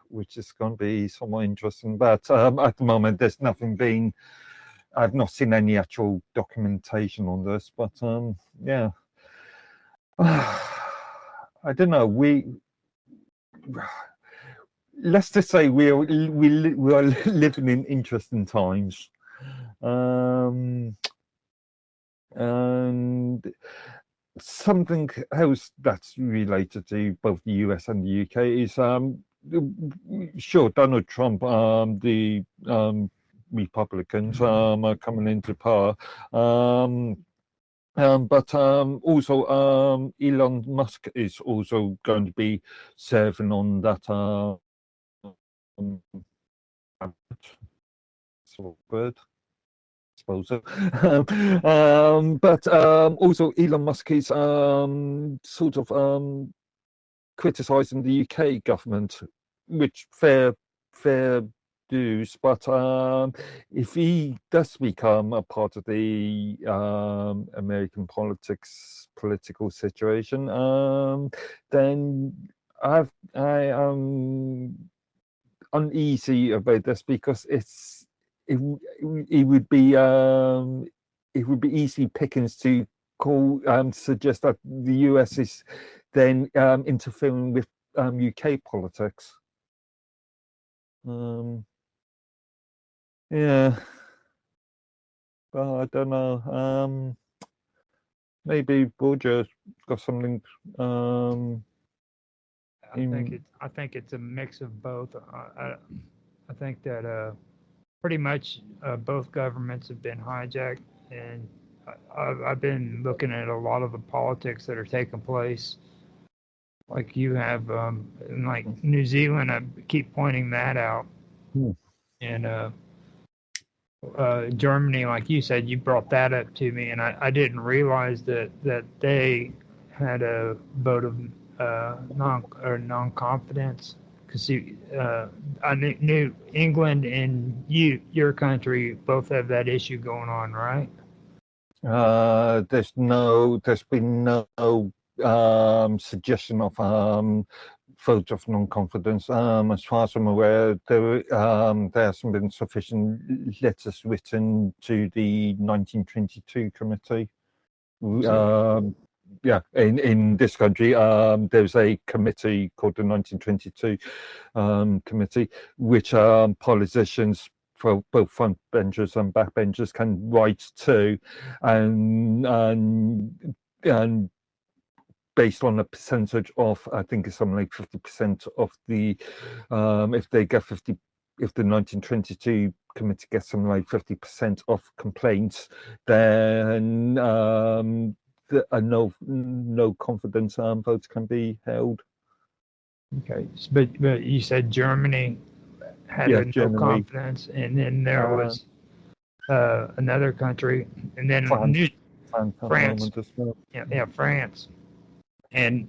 Which is going to be somewhat interesting, but at the moment there's nothing I've not seen any actual documentation on this, but I don't know, let's just say we are living in interesting times. And something else that's related to both the US and the UK is sure, Donald Trump, the Republicans are coming into power, but also Elon Musk is also going to be serving on that word. Suppose so. But also Elon Musk is sort of criticising the UK government, which fair dues. But if he does become a part of the American political situation, then I am uneasy about this because it would be easy pickings to call suggest that the US is then interfering with UK politics. Yeah, well, I don't know. Maybe Roger's got something. I think it's a mix of both. I think that pretty much both governments have been hijacked, and I've been looking at a lot of the politics that are taking place. Like you have, in like New Zealand, I keep pointing that out, and Germany, like you said, you brought that up to me, and I didn't realize that they had a vote of non-confidence because I knew England and your country both have that issue going on, right? There's been no suggestion of vote of non-confidence. As far as I'm aware, there hasn't been sufficient letters written to the 1922 committee. Yeah, in this country, there's a committee called the 1922 committee, which politicians, for both front benchers and back benchers, can write to, and based on a percentage of, I think it's something like 50% of the, if they get 50, if the 1922 committee gets something like 50% of complaints, then no confidence votes can be held. Okay, but you said Germany had no confidence, and then there was another country, and then France. Yeah, France. And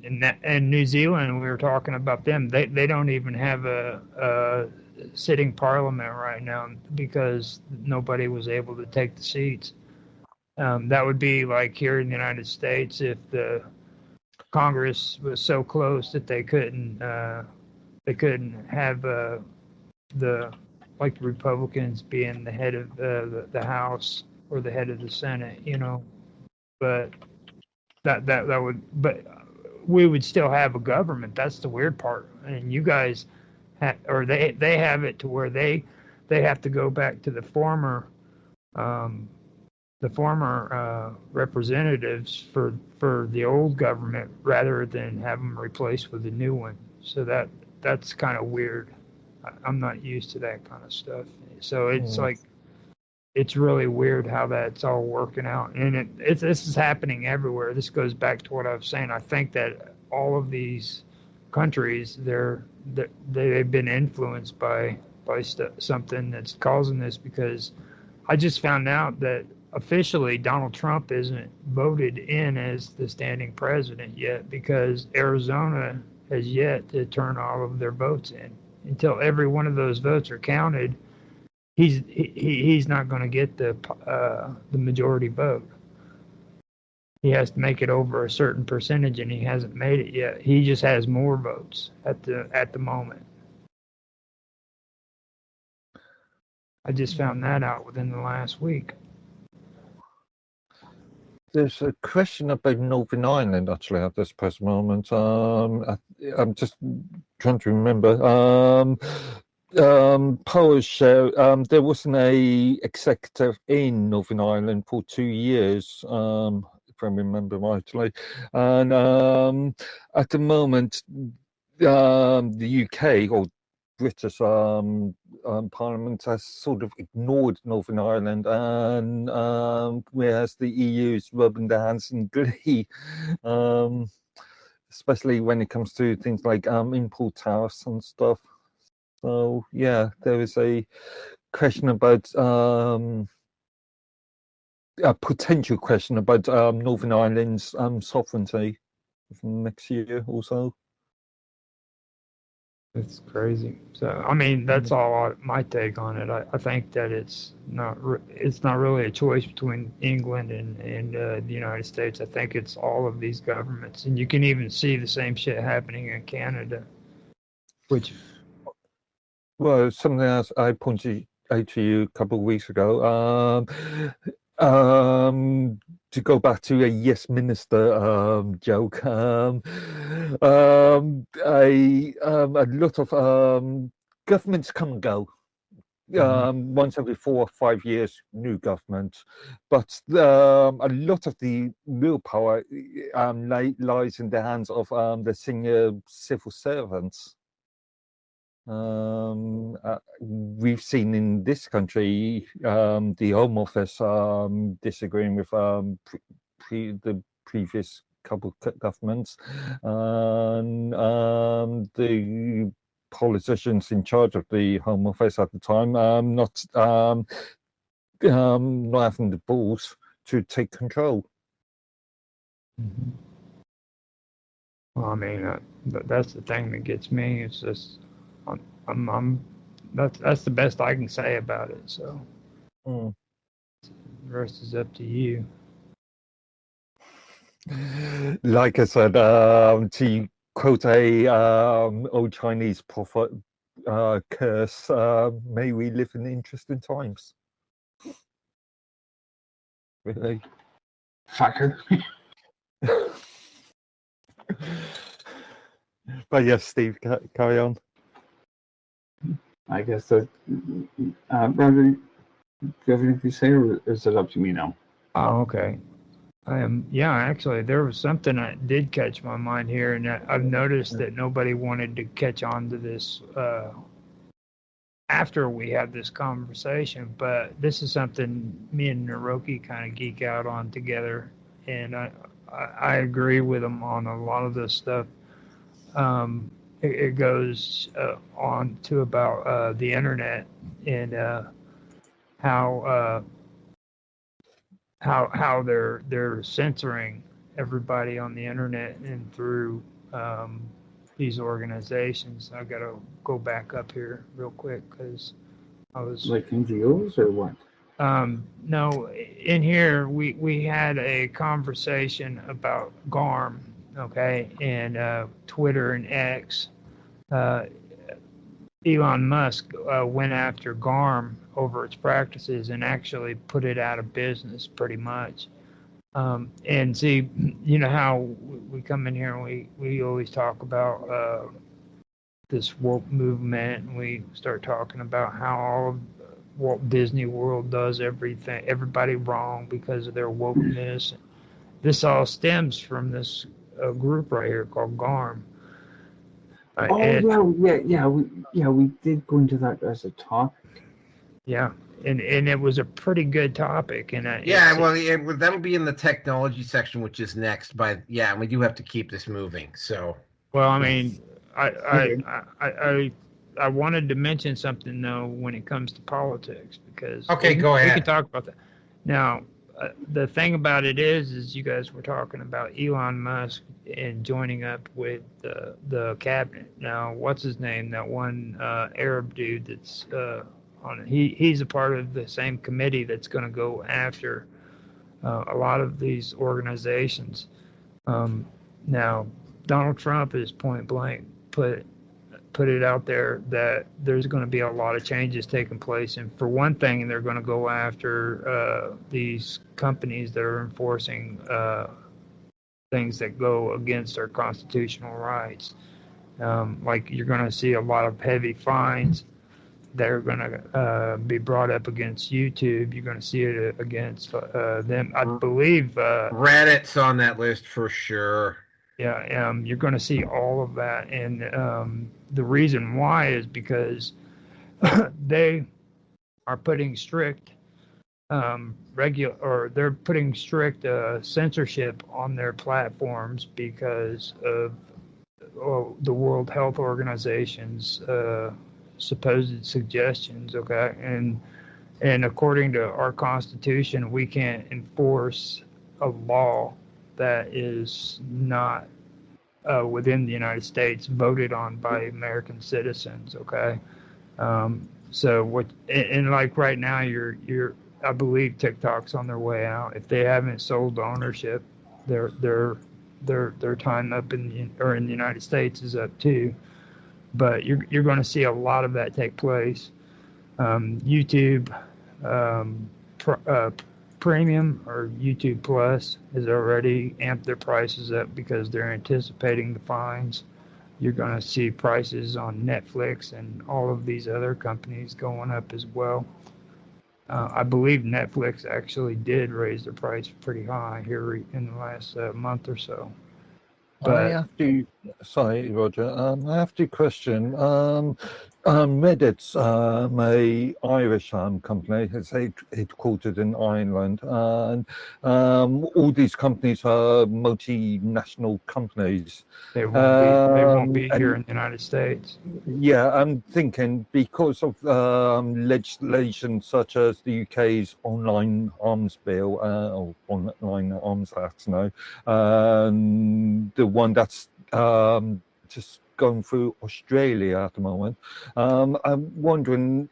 New Zealand, we were talking about them. They don't even have a sitting parliament right now because nobody was able to take the seats. That would be like here in the United States if the Congress was so close that they couldn't have the Republicans being the head of the House or the head of the Senate, you know. But that would, but we would still have a government. That's the weird part. And you guys, they have it to where they have to go back to the former representatives for the old government rather than have them replaced with a new one. So that's kind of weird. I'm not used to that kind of stuff. So it's like, it's really weird how that's all working out. And this is happening everywhere. This goes back to what I was saying. I think that all of these countries, they've been influenced by something that's causing this, because I just found out that officially Donald Trump isn't voted in as the standing president yet, because Arizona has yet to turn all of their votes in. Until every one of those votes are counted, he's not going to get the majority vote. He has to make it over a certain percentage, and he hasn't made it yet. He just has more votes at the moment. I just found that out within the last week. There's a question about Northern Ireland actually at this present moment. I'm just trying to remember. power share. There wasn't a executive in Northern Ireland for 2 years, if I remember rightly, and at the moment, the UK or British Parliament has sort of ignored Northern Ireland, and whereas the EU is rubbing their hands in glee, especially when it comes to things like import tariffs and stuff. So yeah, there is a question about a potential question about Northern Ireland's sovereignty for next year or so. It's crazy. So, I mean, that's my take on it. I think that it's not really a choice between England and the United States. I think it's all of these governments, and you can even see the same shit happening in Canada, which. Well, something else I pointed out to you a couple of weeks ago. To go back to a yes minister joke, a lot of governments come and go. Once every 4 or 5 years, new government, but a lot of the real power lies in the hands of the senior civil servants. We've seen in this country the Home Office disagreeing with the previous couple of governments, and the politicians in charge of the Home Office at the time not having the balls to take control. Mm-hmm. Well, I mean, that's the thing that gets me. It's just, that's the best I can say about it. So, the rest is up to you. Like I said, to quote a old Chinese prophet curse, may we live in interesting times. Really? Fucker. But yes, Steve, carry on. I guess that, Roger, do you have anything to say, or is it up to me now? Oh, okay. Yeah, actually, there was something that did catch my mind here, and I've noticed that nobody wanted to catch on to this after we had this conversation. But this is something me and Naroki kind of geek out on together, and I agree with him on a lot of this stuff. It goes on to about the internet and how they're censoring everybody on the internet and through these organizations. I got to go back up here real quick because I was like NGOs or what? No, in here we had a conversation about GARM, okay, and Twitter and X. Elon Musk went after GARM over its practices and actually put it out of business pretty much. And see, you know how we come in here and we always talk about this woke movement, and we start talking about how all of Walt Disney World does everybody wrong because of their wokeness. This all stems from this group right here called GARM. We did go into that as a topic. Yeah, and it was a pretty good topic, and that'll be in the technology section, which is next. And we do have to keep this moving. So, well, I mean, I wanted to mention something though when it comes to politics because go ahead. We can talk about that now. The thing about it is you guys were talking about Elon Musk and joining up with the cabinet. Now, what's his name? That one Arab dude that's on it. He's a part of the same committee that's going to go after a lot of these organizations. Now, Donald Trump is point blank put it out there that there's going to be a lot of changes taking place, and for one thing, they're going to go after these companies that are enforcing things that go against our constitutional rights. Like you're going to see a lot of heavy fines they're going to be brought up against YouTube. You're going to see it against them. I believe. Reddit's on that list for sure. Yeah, you're going to see all of that, and the reason why is because they are putting strict they're putting strict censorship on their platforms because of the World Health Organization's supposed suggestions. Okay, and according to our Constitution, we can't enforce a law that is not within the United States voted on by American citizens. Okay, so what? And like right now, I believe TikTok's on their way out. If they haven't sold ownership, their time up in the United States is up too. But you're going to see a lot of that take place. YouTube Premium or YouTube Plus has already amped their prices up because they're anticipating the fines. You're going to see prices on Netflix and all of these other companies going up as well. I believe Netflix actually did raise their price pretty high here in the last month or so. But sorry, Roger. I have to question. Reddit's a Irish company. It's headquartered in Ireland, and all these companies are multinational companies. They won't be here in the United States. Yeah, I'm thinking because of legislation such as the UK's online arms bill, or online arms act now, the one that's just going through Australia at the moment. I'm wondering,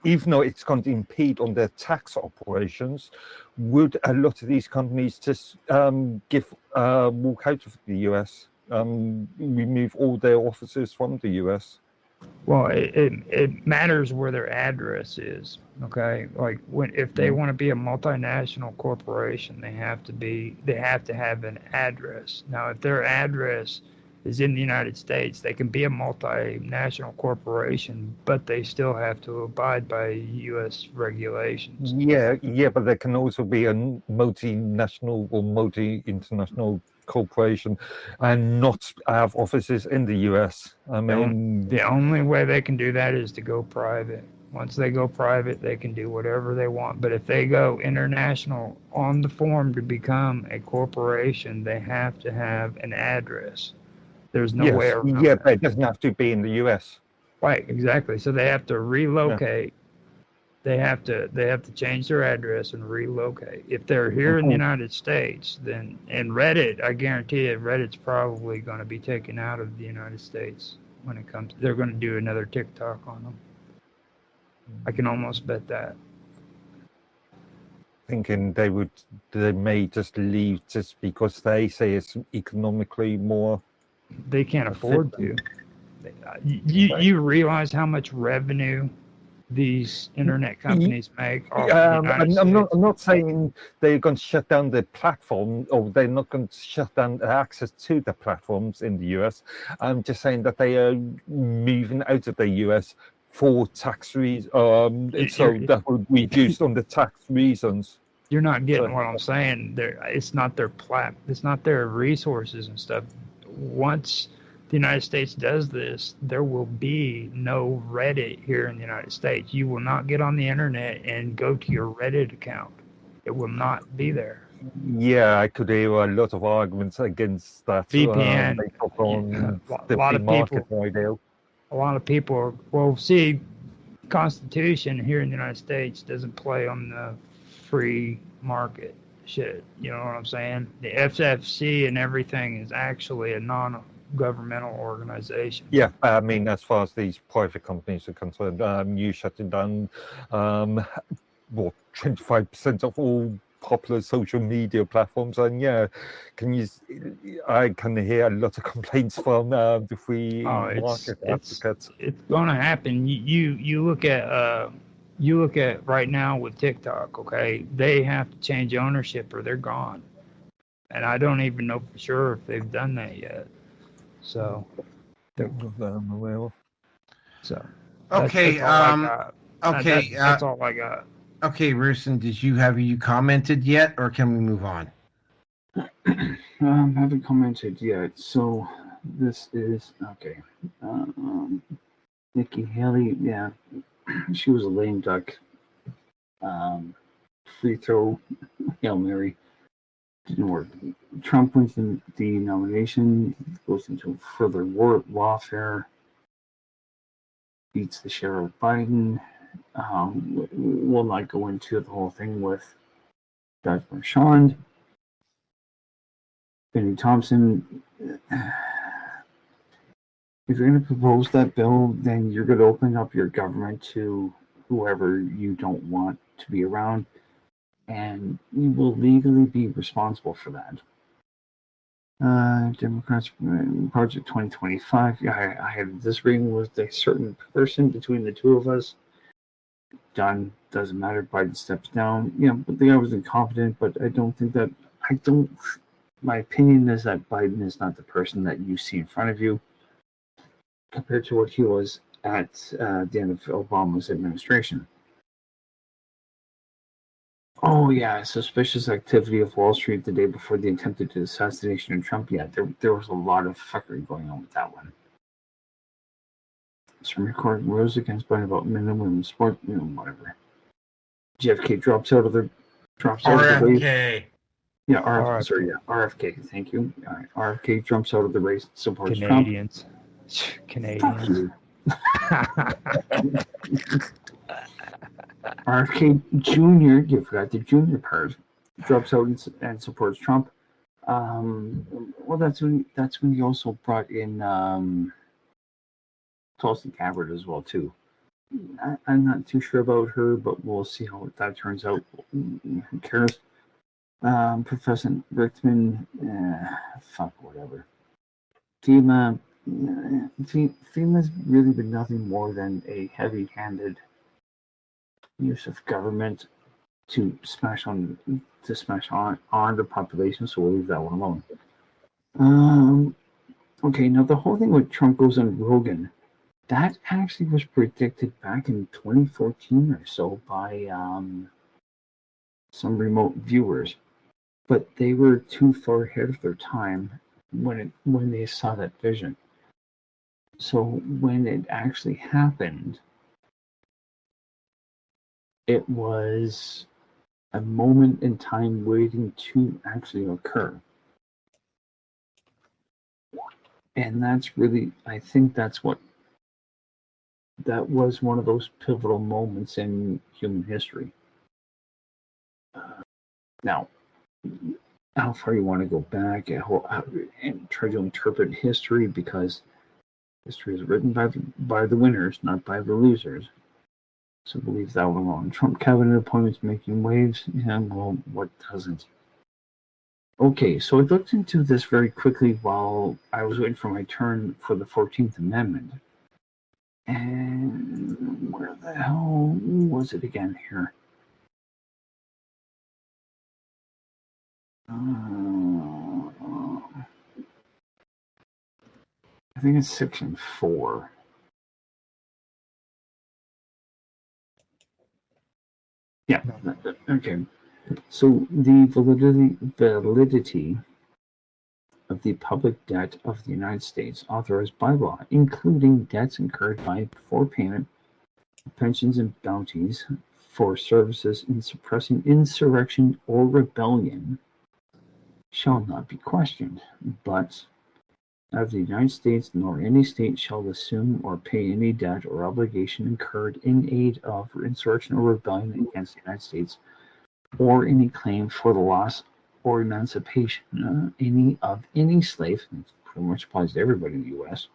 even though it's going to impede on their tax operations, would a lot of these companies just walk out of the US? Remove all their offices from the US? Well, it matters where their address is. Okay, like if they want to be a multinational corporation, they have to have an address. Now, if their address is in the United States, they can be a multinational corporation, but they still have to abide by U.S. regulations. Yeah, but they can also be a multinational or multi-international corporation and not have offices in the US. I mean, the only way they can do that is to go private. Once they go private, they can do whatever they want. But if they go international on the form to become a corporation, they have to have an address. There's no way around that. But it doesn't have to be in the US. Right, exactly. So they have to relocate. Yeah. They have to change their address and relocate. If they're here in the United States, then and Reddit, I guarantee you, Reddit's probably going to be taken out of the United States when it comes. They're going to do another TikTok on them. I can almost bet that. Thinking they may just leave just because they say it's economically more. They can't afford to. You realize how much revenue these internet companies make? I'm not saying they're going to shut down the platform, or they're not going to shut down access to the platforms in the US. I'm just saying that they are moving out of the US for tax reasons. So that would reduce on the tax reasons. You're not getting what I'm saying. It's not their it's not their resources and stuff. Once the United States does this, there will be no Reddit here in the United States. You will not get on the internet and go to your Reddit account. It will not be there. Yeah, I could hear a lot of arguments against that. VPN. A lot of people. Well, see, Constitution here in the United States doesn't play on the free market shit. You know what I'm saying? The FFC and everything is actually a non-governmental organization. Yeah, I mean, as far as these private companies are concerned, you shutting down 25% of all popular social media platforms, and I can hear a lot of complaints from the free market advocates. It's going to happen. You look at right now with TikTok. Okay, they have to change ownership or they're gone, and I don't even know for sure if they've done that yet. So, Okay. That's all I got. Okay. That's all I got. Okay, Rusin, have you commented yet, or can we move on? Haven't commented yet. So this is okay. Nikki Haley, yeah, she was a lame duck. Free throw, Hail Mary, didn't work. Trump wins the nomination, goes into further lawfare, beats the share of Biden. We'll not go into the whole thing with Judge Marchand. Benny Thompson. If you're going to propose that bill, then you're going to open up your government to whoever you don't want to be around, and you will legally be responsible for that. Democrats Project 2025. Yeah, I had a disagreement with a certain person between the two of us. Done. Doesn't matter. Biden steps down. Yeah, but the guy was incompetent. But I don't think that. My opinion is that Biden is not the person that you see in front of you, compared to what he was at the end of Obama's administration. Oh yeah, suspicious activity of Wall Street the day before the attempted assassination of Trump. Yeah, there was a lot of fuckery going on with that one. Supreme Court rose against Biden about minimum sport, whatever. JFK drops out of the race. Yeah, RFK. Thank you. All right, RFK jumps out of the race, supports Canadians. Trump. Fuck you. RFK Jr. You forgot the junior part. Drops out and supports Trump. Well, that's when he also brought in Tulsi Gabbard as well too. I'm not too sure about her, but we'll see how that turns out. Who cares? Professor Richtman, fuck whatever. FEMA's really been nothing more than a heavy-handed use of government to smash on the population, so we'll leave that one alone. Okay, now the whole thing with Trump goes on Rogan, that actually was predicted back in 2014 or so by some remote viewers, but they were too far ahead of their time when they saw that vision. So when it actually happened, it was a moment in time waiting to actually occur. And that's really, I think that was one of those pivotal moments in human history. Now, how far you want to go back and try to interpret history, because history is written by the winners, not by the losers. So believe that one alone. Trump cabinet appointments making waves. Yeah, well, what doesn't? Okay, so I looked into this very quickly while I was waiting for my turn for the 14th Amendment. And where the hell was it again here? I think it's section 4. Yeah, okay. So the validity of the public debt of the United States authorized by law, including debts incurred for payment of pensions and bounties for services in suppressing insurrection or rebellion, shall not be questioned, but of the United States, nor any state shall assume or pay any debt or obligation incurred in aid of insurrection or rebellion against the United States, or any claim for the loss or emancipation any slave. It pretty much applies to everybody in the U.S.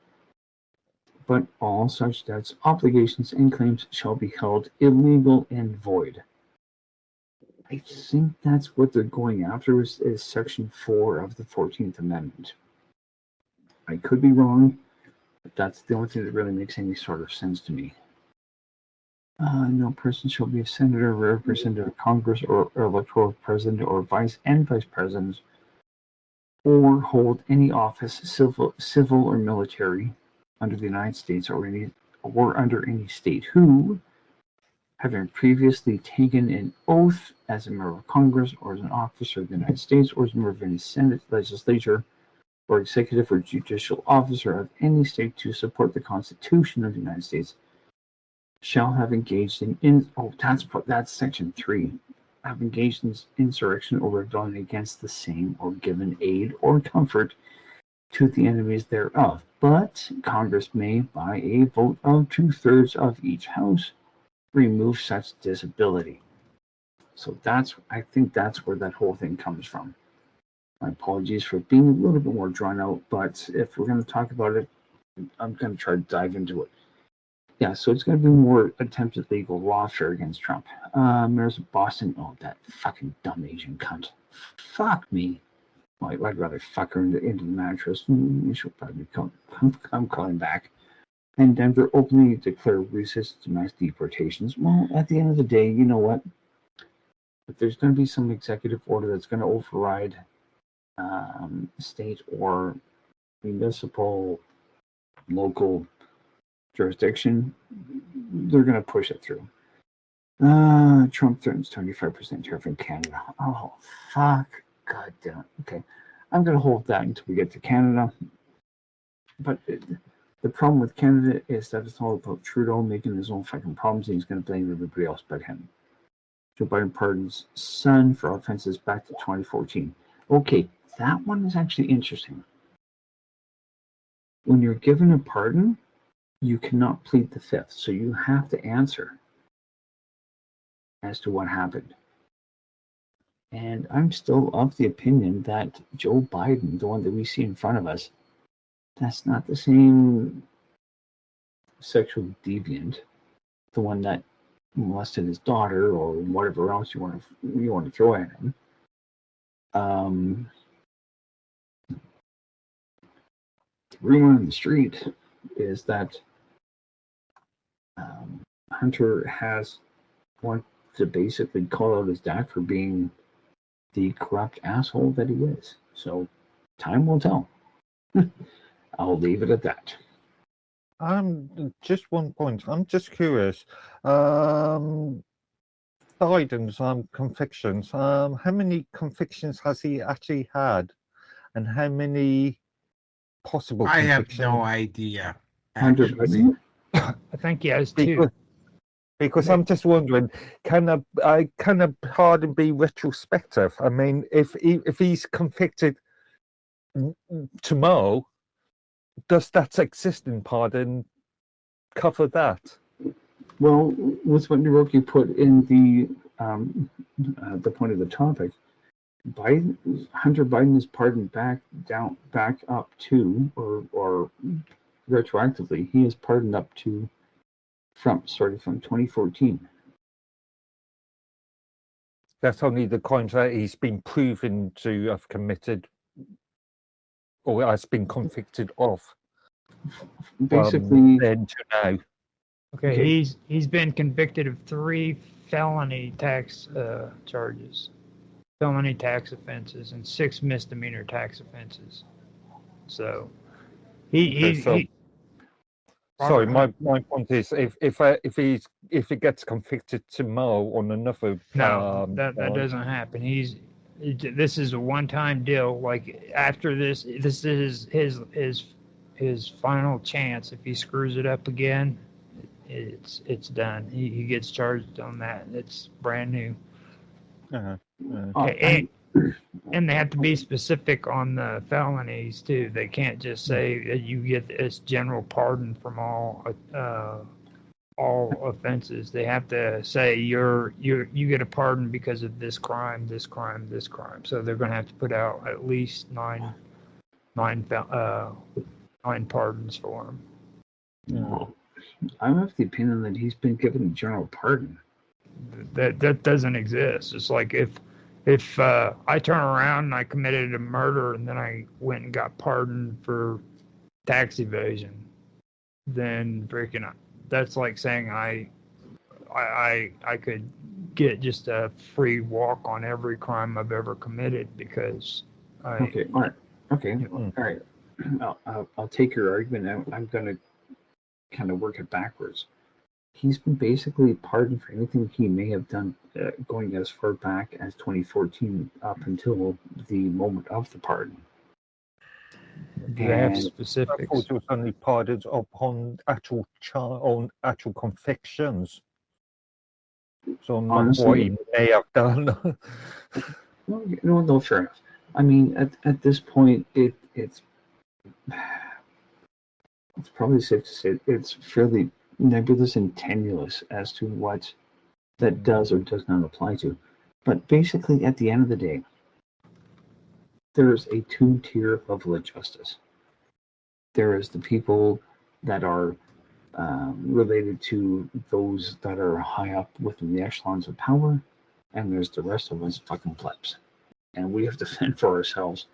But all such debts, obligations, and claims shall be held illegal and void. I think that's what they're going after is Section 4 of the 14th Amendment. I could be wrong, but that's the only thing that really makes any sort of sense to me. No person shall be a senator, representative of Congress, or electoral president, or vice president, or hold any office, civil or military, under the United States or any or under any state who, having previously taken an oath as a member of Congress or as an officer of the United States or as a member of any Senate, legislature, or executive or judicial officer of any state to support the Constitution of the United States shall have engaged that's section 3, have engaged in insurrection or rebellion against the same or given aid or comfort to the enemies thereof. But Congress may, by a vote of 2/3 of each house, remove such disability. So I think that's where that whole thing comes from. My apologies for being a little bit more drawn out, but if we're going to talk about it, I'm going to try to dive into it. Yeah, so it's going to be more attempted legal lawfare against Trump. Mayors of Boston, that fucking dumb Asian cunt. Fuck me. Well, I'd rather fuck her into the mattress. She'll probably come calling back. And Denver openly declared resistance to mass deportations. Well, at the end of the day, you know what? If there's going to be some executive order that's going to override state or municipal, local jurisdiction, they're going to push it through. Trump threatens 25% tariff in Canada. Oh, fuck. God damn it. Okay. I'm going to hold that until we get to Canada. But the problem with Canada is that it's all about Trudeau making his own fucking problems, and he's going to blame everybody else but him. Joe Biden pardons son for offenses back to 2014. Okay, that one is actually interesting. When you're given a pardon, you cannot plead the fifth, so you have to answer as to what happened. And I'm still of the opinion that Joe Biden, the one that we see in front of us, that's not the same sexual deviant, the one that molested his daughter or whatever else you want to throw at him. The rumor on the street is that Hunter has wanted to basically call out his dad for being the corrupt asshole that he is. So time will tell. I'll leave it at that. Just one point. I'm just curious. Biden's convictions. How many convictions has he actually had, and how many possible convictions? I have no idea. Hunter Biden? I think he has 2. Because I'm just wondering, can a pardon be retrospective? I mean, if he's convicted tomorrow, does that existing pardon cover that? Well, with what Naroki put in the point of the topic, Hunter Biden is pardoned back up to, or retroactively, he is pardoned up to from 2014. That's only the crimes that he's been proven to have committed or has been convicted of. Basically, then to now. Okay, he's been convicted of 3 felony tax charges, felony tax offenses, and 6 misdemeanor tax offenses. So Sorry, my point is, if he gets convicted tomorrow on another, that doesn't happen. This is a one-time deal. Like after this is his final chance. If he screws it up again, it's done. He gets charged on that. It's brand new. Okay, and they have to be specific on the felonies too. They can't just say that you get this general pardon from all offenses. They have to say you get a pardon because of this crime, this crime, this crime. So they're going to have to put out at least nine pardons for him. Well, I'm of the opinion that he's been given a general pardon. That doesn't exist. It's like if I turn around and I committed a murder and then I went and got pardoned for tax evasion, then freaking that's like saying I could get just a free walk on every crime I've ever committed because Okay, all right. I'll take your argument. I'm going to kind of work it backwards. He's been basically pardoned for anything he may have done, going as far back as 2014 up until the moment of the pardon. Do they have And I specifics? thought it was only pardoned upon on actual convictions. So not Honestly- what he may have done. no, fair enough. I mean, at this point, it's probably safe to say it's fairly nebulous and tenuous as to what that does or does not apply to. But basically, at the end of the day, there's a two-tier level of justice. There is the people that are related to those that are high up within the echelons of power, and there's the rest of us fucking plebs. And we have to fend for ourselves.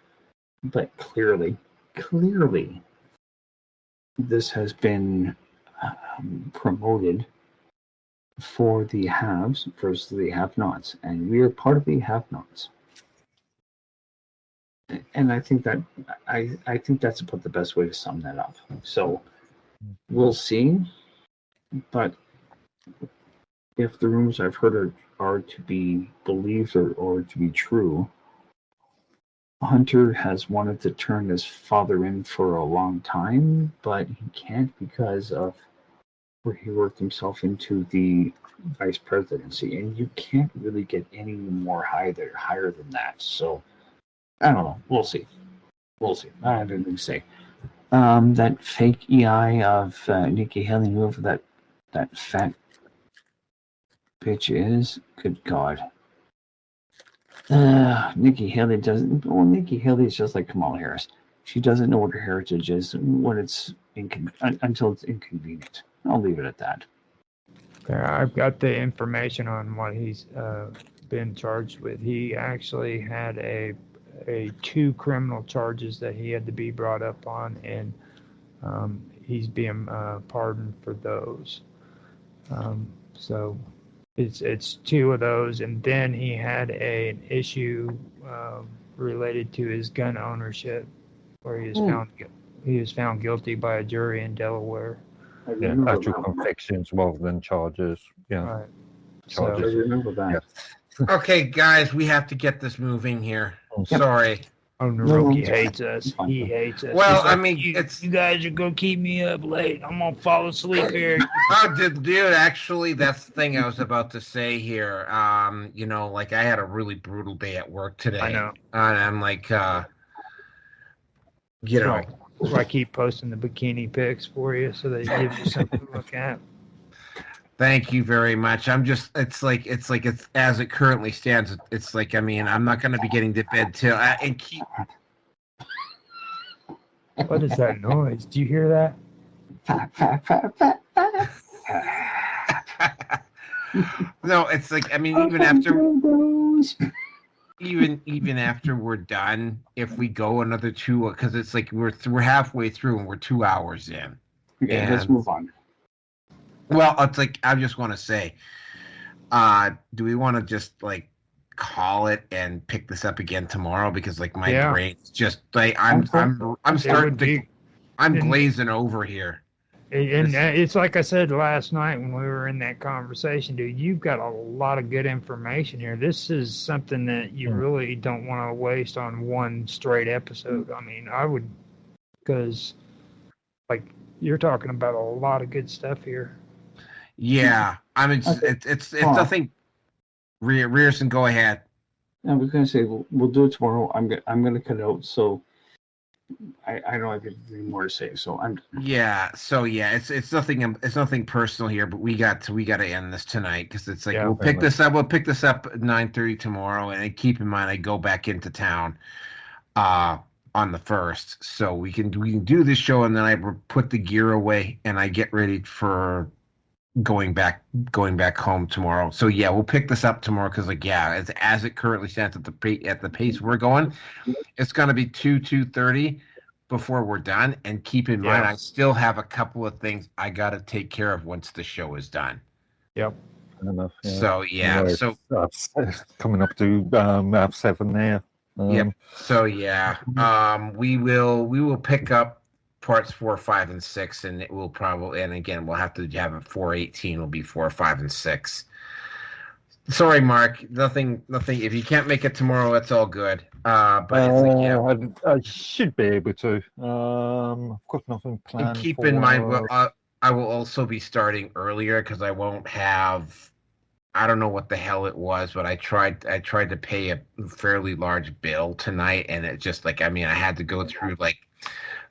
But clearly, this has been promoted for the haves versus the have-nots, and we are part of the have-nots. And I think that's about the best way to sum that up. So we'll see, but if the rumors I've heard are to be believed or to be true, Hunter has wanted to turn his father in for a long time, but he can't because of where he worked himself into the vice presidency, and you can't really get any more higher than that. So I don't know. We'll see. I have anything to say. That fake EI of Nikki Haley, whoever that fat bitch is, good God. Nikki Haley doesn't. Well, Nikki Haley is just like Kamala Harris. She doesn't know what her heritage is when it's until it's inconvenient. I'll leave it at that. Okay, I've got the information on what he's been charged with. He actually had a 2 criminal charges that he had to be brought up on, and he's being pardoned for those. So it's 2 of those, and then he had an issue related to his gun ownership, where he was found guilty by a jury in Delaware. Yeah, actual convictions rather than charges. Yeah, Right. charges. I remember that. Yeah. Okay, guys, we have to get this moving here. Yep. Sorry. Oh, Naroki No, hates us. fine. He hates us. Well, He's like, I mean, you it's- guys are gonna keep me up late. I'm gonna fall asleep here. Oh, dude, actually, that's the thing I was about to say here. Like I had a really brutal day at work today. I know. And I'm like, So I keep posting the bikini pics for you so that it gives you something to look at. thank you very much. It's as it currently stands. It's like, I mean, I'm not going to be getting to bed till and keep. What is that noise? Do you hear that? No, it's like, I mean, even after we're done, if we go another 2, because it's like we're halfway through and we're 2 hours in. Okay, let's move on. Well, it's like I just want to say, do we want to just like call it and pick this up again tomorrow? Because like my brain's just like I'm starting to I'm glazing over here. And it's like I said last night when we were in that conversation, dude, you've got a lot of good information here. This is something that you really don't want to waste on one straight episode. I mean, I would, because like you're talking about a lot of good stuff here. Yeah, I mean, it's nothing. Rearson, go ahead. I was going to say we'll do it tomorrow. I'm going to cut it out, so I don't have anything more to say. So I'm. Yeah. So yeah, it's nothing. It's nothing personal here, but we got to end this tonight because it's like we'll pick this up. We'll pick this up at 9:30 tomorrow, and keep in mind I go back into town on the 1st, so we can do this show, and then I put the gear away and I get ready for going back home tomorrow. So yeah, we'll pick this up tomorrow because as it currently stands at the pace we're going, it's going to be 2:30 before we're done. And keep in mind, I still have a couple of things I got to take care of once the show is done. Yep. Enough, yeah. So yeah, so coming up to map 7 there. Yep. So yeah, we will pick up parts 4, 5, and 6, and it will probably. And again, we'll have to have it 418. Will be 4, 5, and 6. Sorry, Mark. Nothing. If you can't make it tomorrow, that's all good. But it's like, yeah. I should be able to. I've got nothing planned. And keep in mind, I will also be starting earlier because I won't have. I don't know what the hell it was, but I tried to pay a fairly large bill tonight, and it just like I had to go through like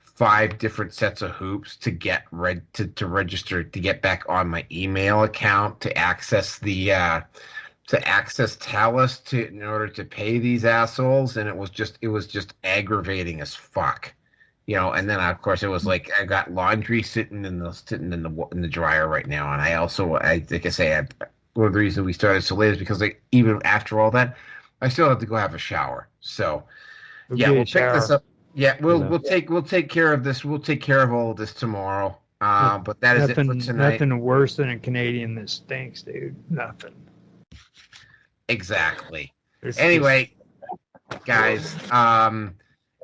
5 different sets of hoops to get to register to get back on my email account to access the Talus in order to pay these assholes, and it was just aggravating as fuck, And then of course it was like I got laundry sitting in the dryer right now, and I like I say, one of the reasons we started so late is because like even after all that, I still have to go have a shower. So yeah, we'll pick this up. Yeah, we'll take care of this. We'll take care of all of this tomorrow. But that is it for tonight. Nothing worse than a Canadian that stinks, dude. Nothing. Exactly. Anyway, guys.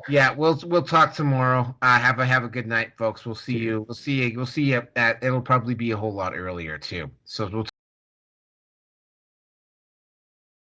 Yeah, we'll talk tomorrow. Have a good night, folks. We'll see you. We'll see you. It'll probably be a whole lot earlier too. So we'll.